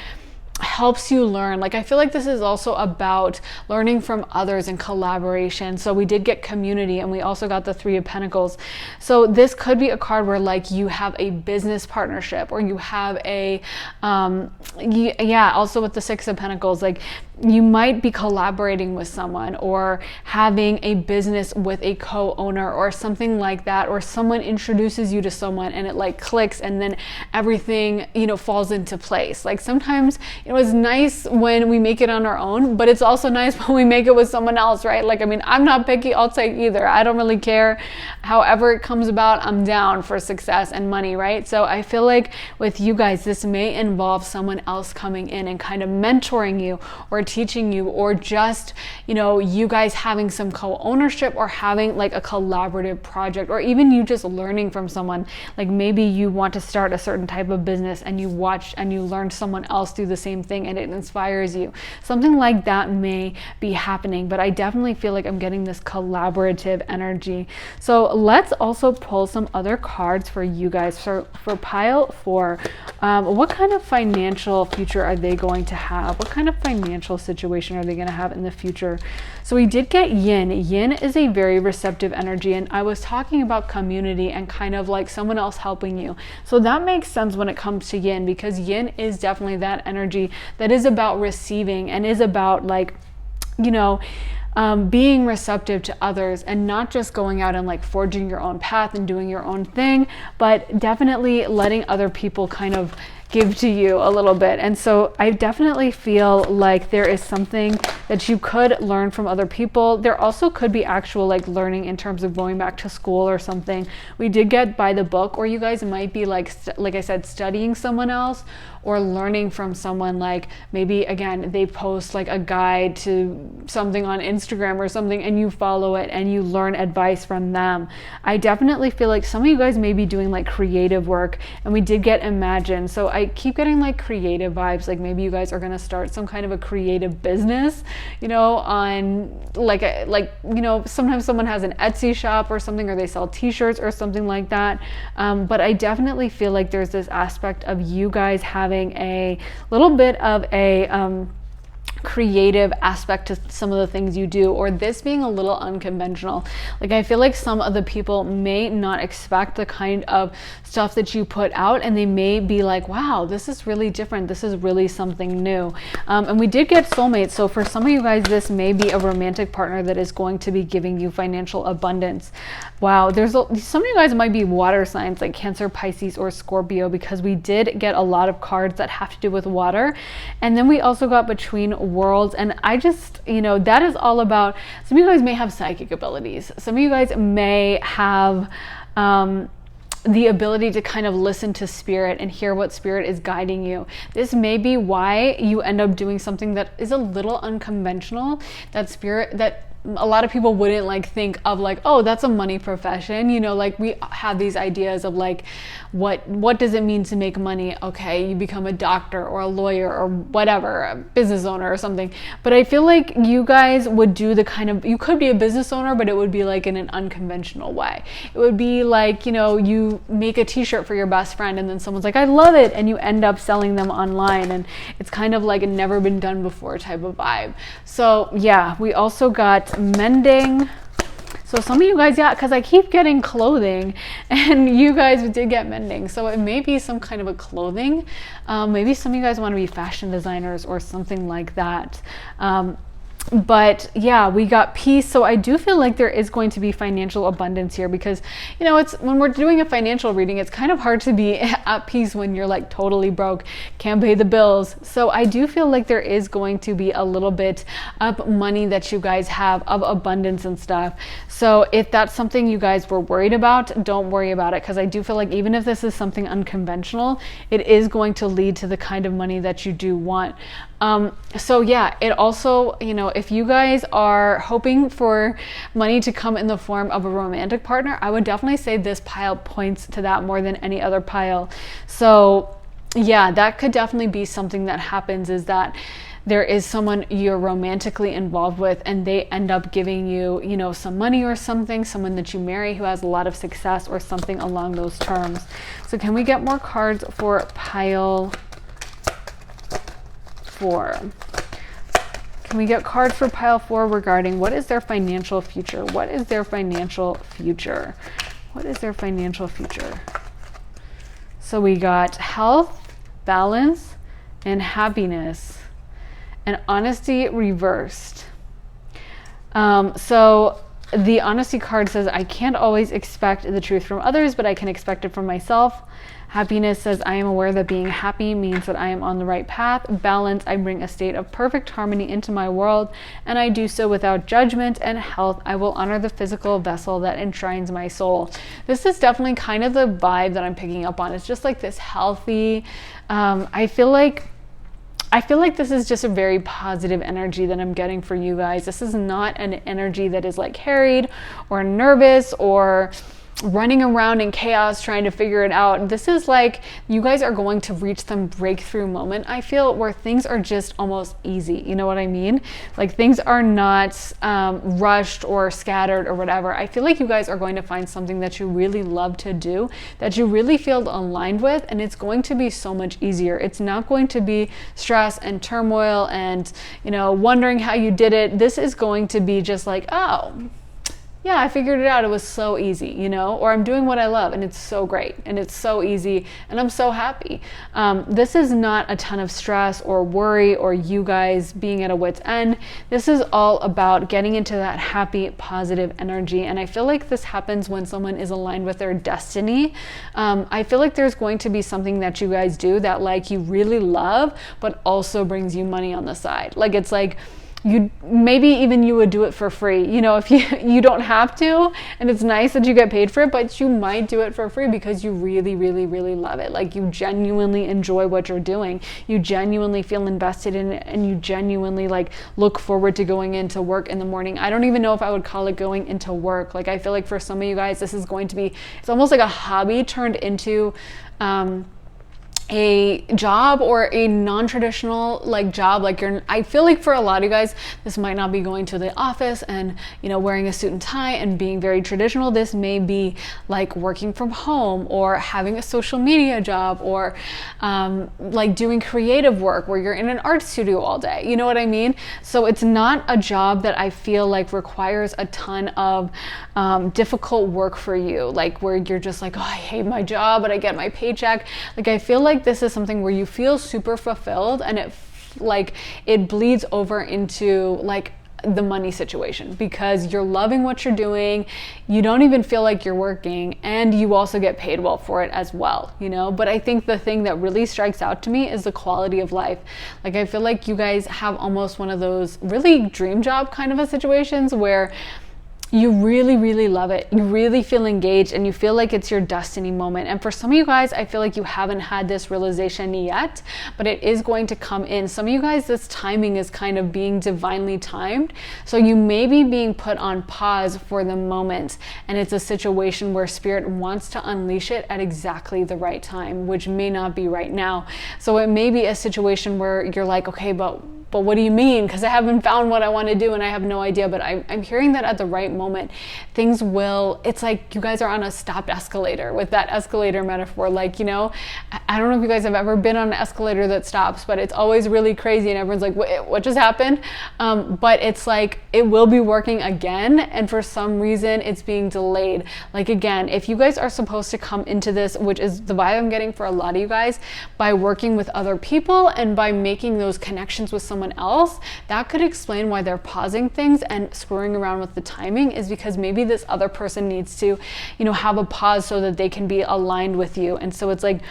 helps you learn. Like, I feel like this is also about learning from others and collaboration. So we did get community, and we also got the Three of Pentacles. So this could be a card where like you have a business partnership, or you have a also with the Six of Pentacles, like you might be collaborating with someone or having a business with a co-owner or something like that, or someone introduces you to someone and it like clicks, and then everything, you know, falls into place. Like sometimes, you know, it's nice when we make it on our own, but it's also nice when we make it with someone else, right? Like, I mean, I'm not picky, I'll take either. I don't really care. However it comes about, I'm down for success and money, right? So I feel like with you guys, this may involve someone else coming in and kind of mentoring you or teaching you, or just, you know, you guys having some co-ownership or having like a collaborative project, or even you just learning from someone. Like maybe you want to start a certain type of business and you watch and you learn someone else do the same thing and it inspires you. Something like that may be happening, but I definitely feel like I'm getting this collaborative energy. So let's also pull some other cards for you guys. For pile 4, what kind of financial future are they going to have? What kind of financial situation are they going to have in the future? So we did get Yin. Yin is a very receptive energy, and I was talking about community and kind of like someone else helping you. So that makes sense when it comes to Yin, because Yin is definitely that energy that is about receiving and is about like, you know, being receptive to others and not just going out and like forging your own path and doing your own thing, but definitely letting other people kind of give to you a little bit. And so I definitely feel like there is something that you could learn from other people. There also could be actual like learning in terms of going back to school or something. We did get by the book, or you guys might be like I said, studying someone else, or learning from someone, like maybe again they post like a guide to something on Instagram or something and you follow it and you learn advice from them. I definitely feel like some of you guys may be doing like creative work, and we did get Imagine, so I keep getting like creative vibes, like maybe you guys are going to start some kind of a creative business, you know, on like you know, sometimes someone has an Etsy shop or something, or they sell t-shirts or something like that. But I definitely feel like there's this aspect of you guys having a little bit of a creative aspect to some of the things you do, or this being a little unconventional. Like I feel like some of the people may not expect the kind of stuff that you put out, and they may be like, wow, this is really different, this is really something new. And we did get soulmates, so for some of you guys this may be a romantic partner that is going to be giving you financial abundance. Wow, some of you guys might be water signs like Cancer, Pisces, or Scorpio, because we did get a lot of cards that have to do with water. And then we also got Between Worlds, and I just, you know, that is all about, some of you guys may have psychic abilities, some of you guys may have the ability to kind of listen to spirit and hear what spirit is guiding you. This may be why you end up doing something that is a little unconventional, that a lot of people wouldn't like think of, like, oh, that's a money profession, you know, like we have these ideas of like what does it mean to make money? Okay, you become a doctor or a lawyer or whatever, a business owner or something. But I feel like you guys would do the kind of, you could be a business owner, but it would be like in an unconventional way. It would be like, you know, you make a t-shirt for your best friend and then someone's like, I love it, and you end up selling them online, and it's kind of like a never been done before type of vibe. So yeah, we also got mending. So some of you guys, yeah, because I keep getting clothing, and you guys did get mending. So it may be some kind of a clothing. Maybe some of you guys want to be fashion designers or something like that. But yeah, we got peace. So I do feel like there is going to be financial abundance here, because, you know, it's when we're doing a financial reading, it's kind of hard to be at peace when you're like totally broke, can't pay the bills. So I do feel like there is going to be a little bit of money that you guys have, of abundance and stuff. So if that's something you guys were worried about, don't worry about it, because I do feel like even if this is something unconventional, it is going to lead to the kind of money that you do want. So yeah, it also, you know, if you guys are hoping for money to come in the form of a romantic partner, I would definitely say this pile points to that more than any other pile. So yeah, that could definitely be something that happens, is that there is someone you're romantically involved with and they end up giving you, you know, some money or something, someone that you marry who has a lot of success or something along those terms. So can we get more cards for pile 4? Can we get cards for pile 4 regarding what is their financial future? What is their financial future? What is their financial future? So we got health, balance, and happiness, and honesty reversed. So the honesty card says, I can't always expect the truth from others, but I can expect it from myself. Happiness says, I am aware that being happy means that I am on the right path. Balance, I bring a state of perfect harmony into my world, and I do so without judgment. And health, I will honor the physical vessel that enshrines my soul. This is definitely kind of the vibe that I'm picking up on. It's just like this healthy, I feel like this is just a very positive energy that I'm getting for you guys. This is not an energy that is like harried or nervous or running around in chaos trying to figure it out. This is like you guys are going to reach some breakthrough moment, I feel, where things are just almost easy. You know what I mean? Like things are not rushed or scattered or whatever. I feel like you guys are going to find something that you really love to do, that you really feel aligned with, and it's going to be so much easier. It's not going to be stress and turmoil and, you know, wondering how you did it. This is going to be just like, oh, yeah, I figured it out. It was so easy, you know, or I'm doing what I love and it's so great and it's so easy and I'm so happy. This is not a ton of stress or worry or you guys being at a wit's end. This is all about getting into that happy, positive energy. And I feel like this happens when someone is aligned with their destiny. I feel like there's going to be something that you guys do that like you really love, but also brings you money on the side. Like it's like, maybe even you would do it for free. You know, if you don't have to, and it's nice that you get paid for it, but you might do it for free because you really, really, really love it. Like, you genuinely enjoy what you're doing. You genuinely feel invested in it, and you genuinely like look forward to going into work in the morning. I don't even know if I would call it going into work. Like, I feel like for some of you guys, this is going to be, it's almost like a hobby turned into a job, or a non-traditional like job. Like, I feel like for a lot of you guys, this might not be going to the office and, you know, wearing a suit and tie and being very traditional. This may be like working from home, or having a social media job, or like doing creative work where you're in an art studio all day. You know what I mean? So it's not a job that I feel like requires a ton of difficult work for you, like where you're just like, oh, I hate my job, but I get my paycheck. Like, I feel like this is something where you feel super fulfilled, and it bleeds over into like the money situation, because you're loving what you're doing. You don't even feel like you're working, and you also get paid well for it as well, you know? But I think the thing that really strikes out to me is the quality of life. Like, I feel like you guys have almost one of those really dream job kind of a situations where you really, really love it. You really feel engaged, and you feel like it's your destiny moment. And for some of you guys, I feel like you haven't had this realization yet, but it is going to come in. Some of you guys, this timing is kind of being divinely timed. So you may be being put on pause for the moment, and it's a situation where Spirit wants to unleash it at exactly the right time, which may not be right now. So it may be a situation where you're like, okay, but what do you mean? Because I haven't found what I want to do, and I have no idea. But I'm hearing that at the right moment, things will, it's like you guys are on a stopped escalator, with that escalator metaphor. Like, you know, I don't know if you guys have ever been on an escalator that stops, but it's always really crazy, and everyone's like, what just happened? But it's like, it will be working again, and for some reason it's being delayed. Like, again, if you guys are supposed to come into this, which is the vibe I'm getting for a lot of you guys, by working with other people and by making those connections with someone else, that could explain why they're pausing things and screwing around with the timing, is because maybe this other person needs to, you know, have a pause so that they can be aligned with you. And so it's like,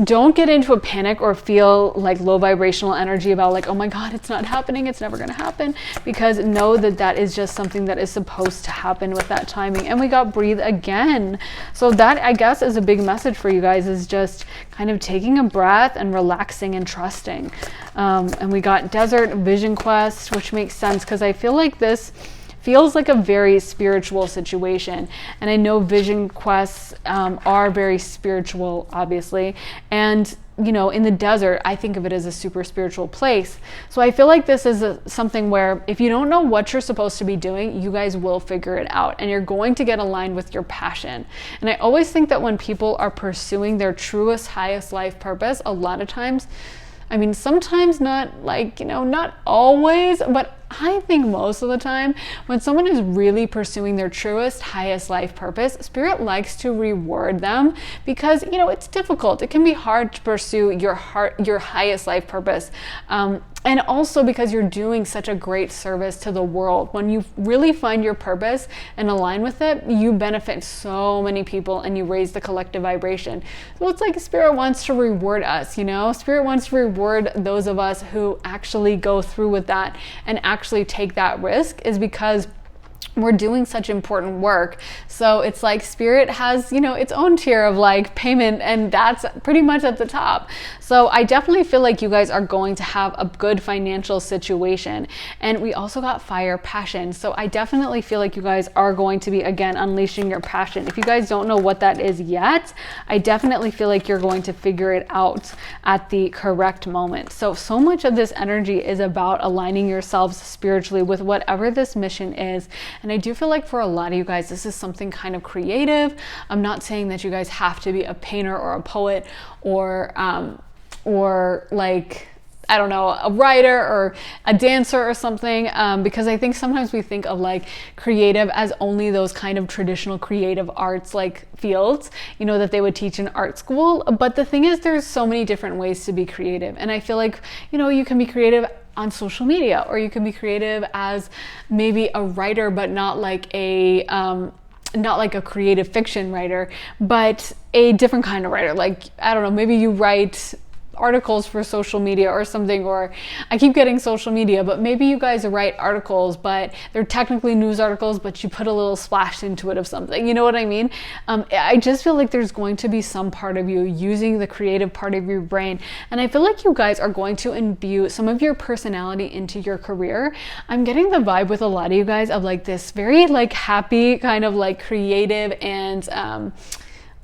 don't get into a panic or feel like low vibrational energy about like, oh my God, it's not happening, it's never going to happen, because know that that is just something that is supposed to happen with that timing. And we got breathe again. So that, I guess, is a big message for you guys, is just kind of taking a breath and relaxing and trusting. And we got desert vision quest, which makes sense, because I feel like this feels like a very spiritual situation. And I know vision quests are very spiritual, obviously. And, you know, in the desert, I think of it as a super spiritual place. So I feel like this is something where if you don't know what you're supposed to be doing, you guys will figure it out, and you're going to get aligned with your passion. And I always think that when people are pursuing their truest, highest life purpose, a lot of times, I mean, sometimes not like, you know, not always, but I think most of the time, when someone is really pursuing their truest, highest life purpose, Spirit likes to reward them, because, you know, it's difficult. It can be hard to pursue your highest life purpose. And also because you're doing such a great service to the world. When you really find your purpose and align with it, you benefit so many people, and you raise the collective vibration. So it's like Spirit wants to reward us, you know? Spirit wants to reward those of us who actually go through with that and actually take that risk, is because we're doing such important work. So it's like Spirit has, you know, its own tier of like payment, and that's pretty much at the top. So I definitely feel like you guys are going to have a good financial situation. And we also got fire passion. So I definitely feel like you guys are going to be, again, unleashing your passion. If you guys don't know what that is yet, I definitely feel like you're going to figure it out at the correct moment. So much of this energy is about aligning yourselves spiritually with whatever this mission is. And I do feel like for a lot of you guys, this is something kind of creative. I'm not saying that you guys have to be a painter or a poet or like, I don't know, a writer or a dancer or something, because I think sometimes we think of like creative as only those kind of traditional creative arts like fields, you know, that they would teach in art school. But the thing is, there's so many different ways to be creative. And I feel like, you know, you can be creative on social media, or you can be creative as maybe a writer, but not like a creative fiction writer, but a different kind of writer. Like, I don't know, maybe you write articles for social media or something, or I keep getting social media, but maybe you guys write articles, but they're technically news articles, but you put a little splash into it of something, you know what I mean? I just feel like there's going to be some part of you using the creative part of your brain, and I feel like you guys are going to imbue some of your personality into your career. I'm getting the vibe with a lot of you guys of like this very like happy kind of like creative, and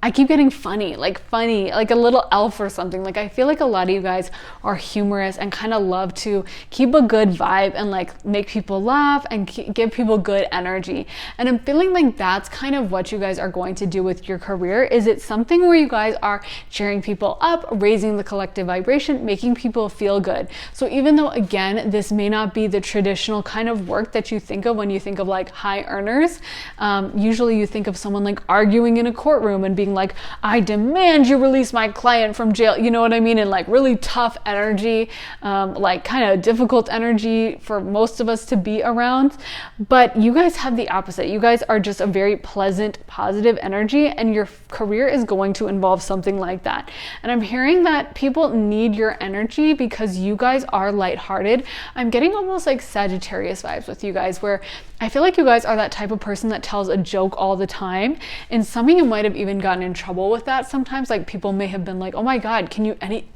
I keep getting funny, like a little elf or something. Like I feel like a lot of you guys are humorous and kind of love to keep a good vibe and like make people laugh and give people good energy. And I'm feeling like that's kind of what you guys are going to do with your career. Is it something where you guys are cheering people up, raising the collective vibration, making people feel good? So even though, again, this may not be the traditional kind of work that you think of when you think of like high earners, usually you think of someone like arguing in a courtroom and being like, I demand you release my client from jail, you know what I mean? And like really tough energy, like kind of difficult energy for most of us to be around. But you guys have the opposite. You guys are just a very pleasant, positive energy, and your career is going to involve something like that. And I'm hearing that people need your energy because you guys are lighthearted. I'm getting almost like Sagittarius vibes with you guys, where I feel like you guys are that type of person that tells a joke all the time. And some of you might have even gotten in trouble with that sometimes. Like people may have been like, oh my God, can you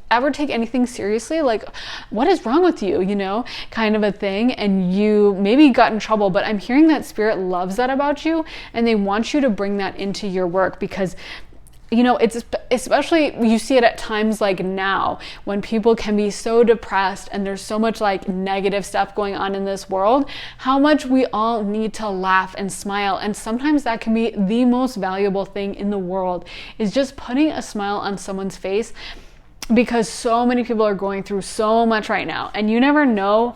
ever take anything seriously? Like, what is wrong with you? You know, kind of a thing. And you maybe got in trouble, but I'm hearing that spirit loves that about you, and they want you to bring that into your work because, you know, it's especially, you see it at times like now when people can be so depressed and there's so much like negative stuff going on in this world, how much we all need to laugh and smile. And sometimes that can be the most valuable thing in the world, is just putting a smile on someone's face, because so many people are going through so much right now, and you never know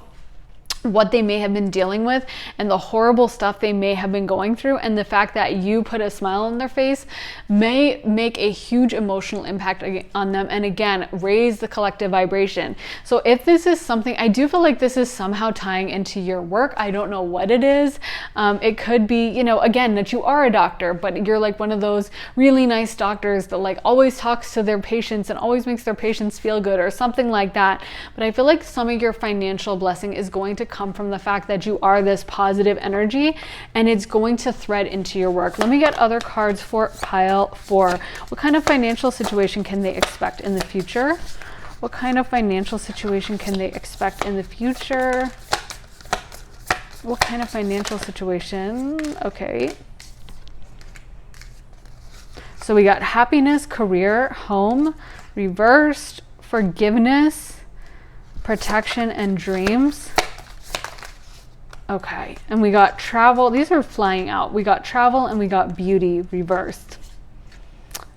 what they may have been dealing with and the horrible stuff they may have been going through, and the fact that you put a smile on their face may make a huge emotional impact on them, and again, raise the collective vibration. So if this is something, I do feel like this is somehow tying into your work. I don't know what it is. It could be, you know, again, that you are a doctor, but you're like one of those really nice doctors that like always talks to their patients and always makes their patients feel good, or something like that. But I feel like some of your financial blessing is going to come from the fact that you are this positive energy, and it's going to thread into your work. Let me get other cards for pile 4. What kind of financial situation can they expect in the future? What kind of financial situation can they expect in the future? What kind of financial situation? Okay. So we got happiness, career, home, reversed, forgiveness, protection, and dreams. Okay, and we got travel. These are flying out. We got travel and we got beauty reversed.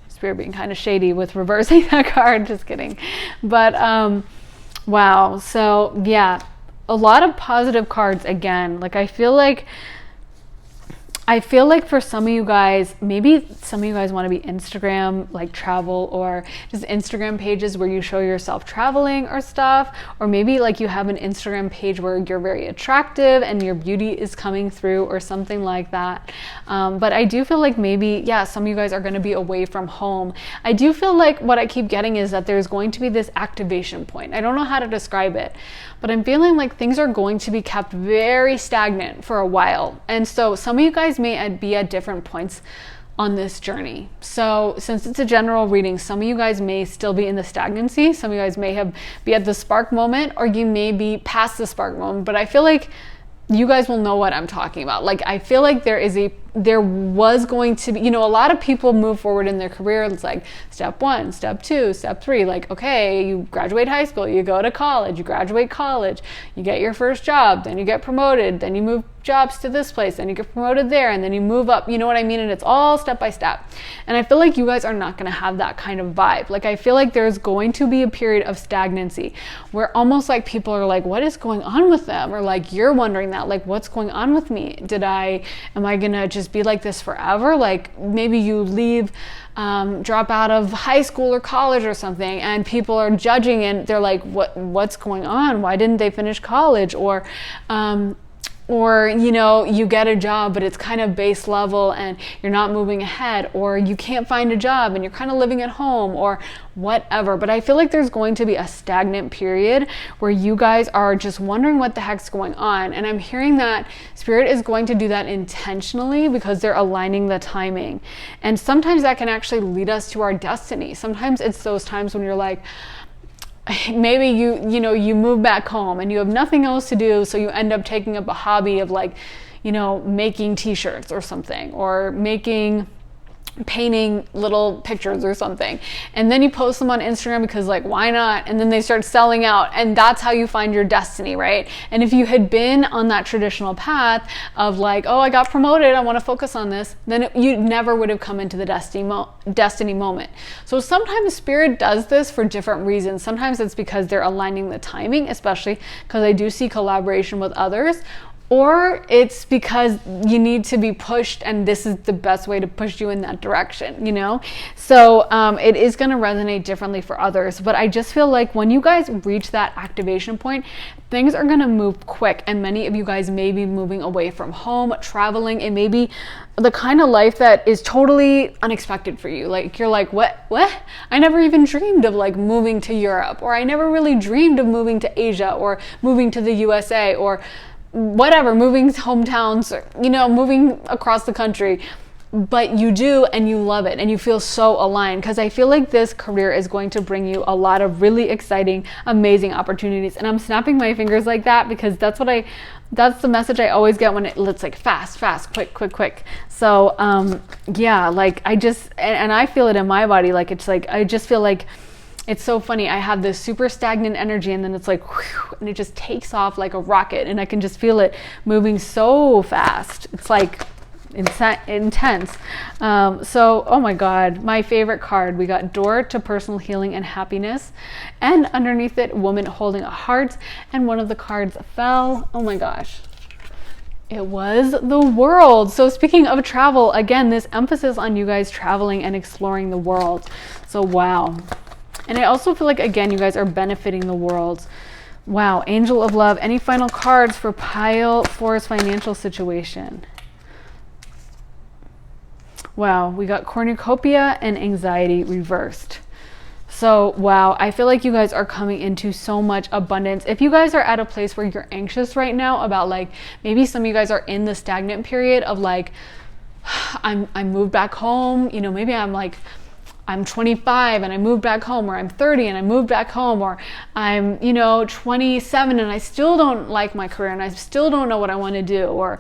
Spirit being kind of shady with reversing that card. Just kidding. But wow. So yeah, a lot of positive cards again. Like I feel like for some of you guys, maybe some of you guys want to be Instagram, like travel, or just Instagram pages where you show yourself traveling or stuff. Or maybe like you have an Instagram page where you're very attractive and your beauty is coming through, or something like that. But I do feel like maybe, yeah, some of you guys are going to be away from home. I do feel like what I keep getting is that there's going to be this activation point. I don't know how to describe it, but I'm feeling like things are going to be kept very stagnant for a while. And so some of you guys may be at different points on this journey. So since it's a general reading, some of you guys may still be in the stagnancy. Some of you guys may be at the spark moment, or you may be past the spark moment. But I feel like you guys will know what I'm talking about. Like I feel like there was going to be, you know, a lot of people move forward in their career. It's like step 1, step 2, step 3. Like, okay, you graduate high school, you go to college, you graduate college, you get your first job, then you get promoted, then you move jobs to this place, then you get promoted there, and then you move up, you know what I mean? And it's all step by step. And I feel like you guys are not going to have that kind of vibe. Like I feel like there's going to be a period of stagnancy where almost like people are like, what is going on with them? Or like you're wondering that, like, what's going on with me? Am I gonna just be like this forever? Like maybe you leave, drop out of high school or college or something, and people are judging and they're like, what's going on? Why didn't they finish college? Or or, you know, you get a job, but it's kind of base level and you're not moving ahead, or you can't find a job and you're kind of living at home, or whatever. But I feel like there's going to be a stagnant period where you guys are just wondering what the heck's going on. And I'm hearing that Spirit is going to do that intentionally because they're aligning the timing. And sometimes that can actually lead us to our destiny. Sometimes it's those times when you're like, maybe you move back home and you have nothing else to do, so you end up taking up a hobby of like, you know, making t-shirts or something, or painting little pictures or something, and then you post them on Instagram because like, why not? And then they start selling out, and that's how you find your destiny, right? And if you had been on that traditional path of like, oh, I got promoted, I want to focus on this, then you never would have come into the destiny moment. So sometimes Spirit does this for different reasons. Sometimes it's because they're aligning the timing, especially because I do see collaboration with others, or it's because you need to be pushed and this is the best way to push you in that direction, you know? So it is going to resonate differently for others, but I just feel like when you guys reach that activation point, things are going to move quick, and many of you guys may be moving away from home, traveling. It may be the kind of life that is totally unexpected for you. Like you're like, what? I never even dreamed of like moving to Europe, or I never really dreamed of moving to Asia, or moving to the USA, or whatever, moving hometowns, you know, moving across the country. But you do, and you love it, and you feel so aligned, because I feel like this career is going to bring you a lot of really exciting, amazing opportunities. And I'm snapping my fingers like that because that's the message I always get when it's like fast, quick. So yeah, like I just, and I feel it in my body. Like it's like, I just feel like it's so funny. I have this super stagnant energy, and then it's like, whew, and it just takes off like a rocket, and I can just feel it moving so fast. It's like intense. So, oh my God, my favorite card. We got Door to Personal Healing and Happiness, and underneath it, Woman Holding a Heart. And one of the cards fell. Oh my gosh. It was the World. So speaking of travel, again, this emphasis on you guys traveling and exploring the world. So wow. And I also feel like, again, you guys are benefiting the world. Wow. Angel of Love. Any final cards for pile 4's financial situation? Wow. We got cornucopia and anxiety reversed. So, wow. I feel like you guys are coming into so much abundance. If you guys are at a place where you're anxious right now about like, maybe some of you guys are in the stagnant period of like, I moved back home. You know, maybe I'm 25 and I moved back home, or I'm 30 and I moved back home, or I'm, 27 and I still don't like my career and I still don't know what I want to do, or,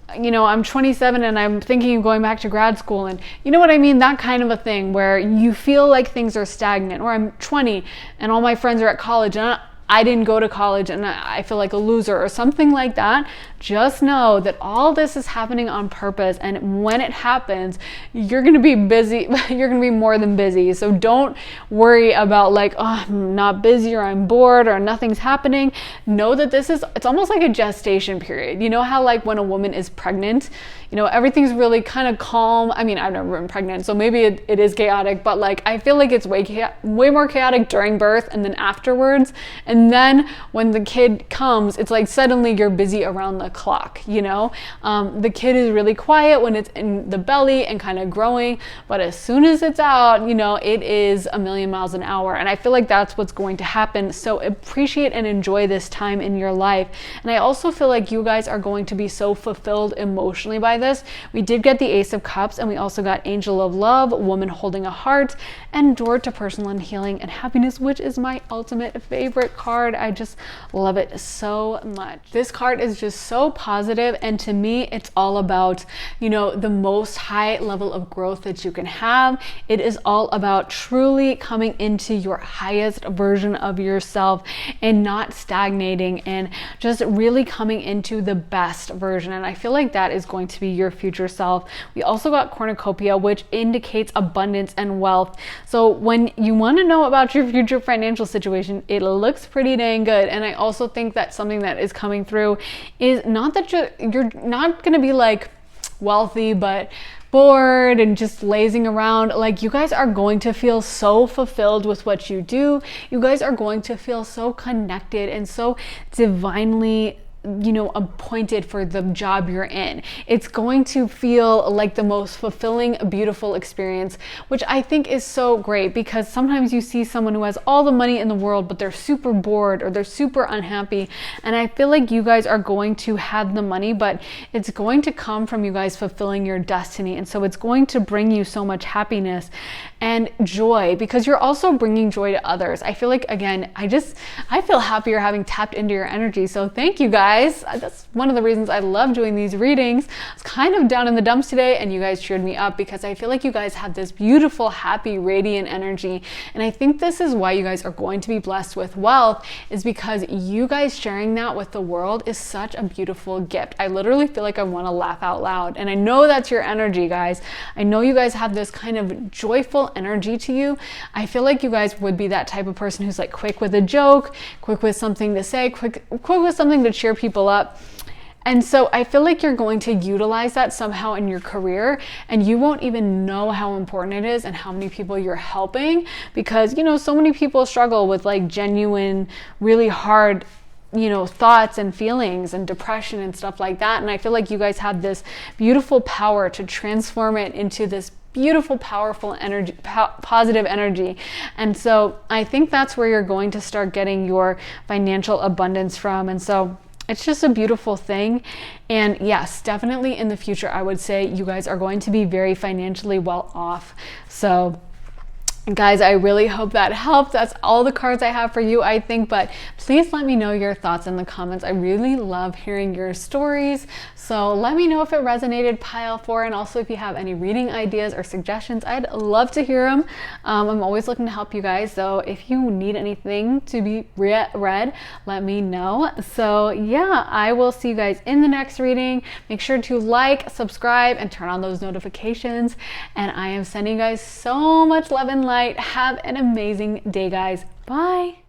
I'm 27 and I'm thinking of going back to grad school, and you know what I mean? That kind of a thing where you feel like things are stagnant, or I'm 20 and all my friends are at college and I didn't go to college and I feel like a loser, or something like that. Just know that all this is happening on purpose, and when it happens, you're going to be busy. You're going to be more than busy. So don't worry about like, oh, I'm not busy, or I'm bored, or nothing's happening. Know that it's almost like a gestation period. You know how like when a woman is pregnant, everything's really kind of calm. I mean, I've never been pregnant, so maybe it is chaotic, but like I feel like it's way more chaotic during birth and then afterwards. And then when the kid comes, it's like suddenly you're busy around the clock, The kid is really quiet when it's in the belly and kind of growing, but as soon as it's out, it is a million miles an hour. And I feel like that's what's going to happen. So appreciate and enjoy this time in your life. And I also feel like you guys are going to be so fulfilled emotionally by this. We did get the Ace of Cups, and we also got Angel of Love, Woman Holding a Heart, and Door to Personal Healing and Happiness, which is my ultimate favorite card. I just love it so much. This card is just so positive, and to me it's all about the most high level of growth that you can have. It is all about truly coming into your highest version of yourself and not stagnating, and just really coming into the best version. And I feel like that is going to be your future self. We also got cornucopia, which indicates abundance and wealth. So when you want to know about your future financial situation, it looks pretty dang good. And I also think that something that is coming through is not that you're not going to be like wealthy but bored and just lazing around. Like, you guys are going to feel so fulfilled with what you do. You guys are going to feel so connected and so divinely appointed for the job you're in. It's going to feel like the most fulfilling, beautiful experience, which I think is so great, because sometimes you see someone who has all the money in the world, but they're super bored or they're super unhappy. And I feel like you guys are going to have the money, but it's going to come from you guys fulfilling your destiny. And so it's going to bring you so much happiness and joy, because you're also bringing joy to others. I feel like, again, I feel happier having tapped into your energy. So thank you guys. That's one of the reasons I love doing these readings. I was kind of down in the dumps today, and you guys cheered me up, because I feel like you guys have this beautiful, happy, radiant energy. And I think this is why you guys are going to be blessed with wealth, is because you guys sharing that with the world is such a beautiful gift. I literally feel like I want to laugh out loud. And I know that's your energy, guys. I know you guys have this kind of joyful energy to you. I feel like you guys would be that type of person who's like quick with a joke, quick with something to say, quick with something to cheer people up. And so I feel like you're going to utilize that somehow in your career, and you won't even know how important it is and how many people you're helping, because so many people struggle with like genuine, really hard thoughts and feelings and depression and stuff like that. And I feel like you guys have this beautiful power to transform it into this beautiful, powerful energy, positive energy. And so I think that's where you're going to start getting your financial abundance from. And so it's just a beautiful thing. And yes, definitely in the future, I would say you guys are going to be very financially well off. So guys, I really hope that helped. That's all the cards I have for you, I think, but please let me know your thoughts in the comments. I really love hearing your stories. So let me know if it resonated, pile 4, and also if you have any reading ideas or suggestions, I'd love to hear them. I'm always looking to help you guys. So if you need anything to be read, let me know. So yeah, I will see you guys in the next reading. Make sure to like, subscribe, and turn on those notifications. And I am sending you guys so much love and light. Have an amazing day, guys. Bye.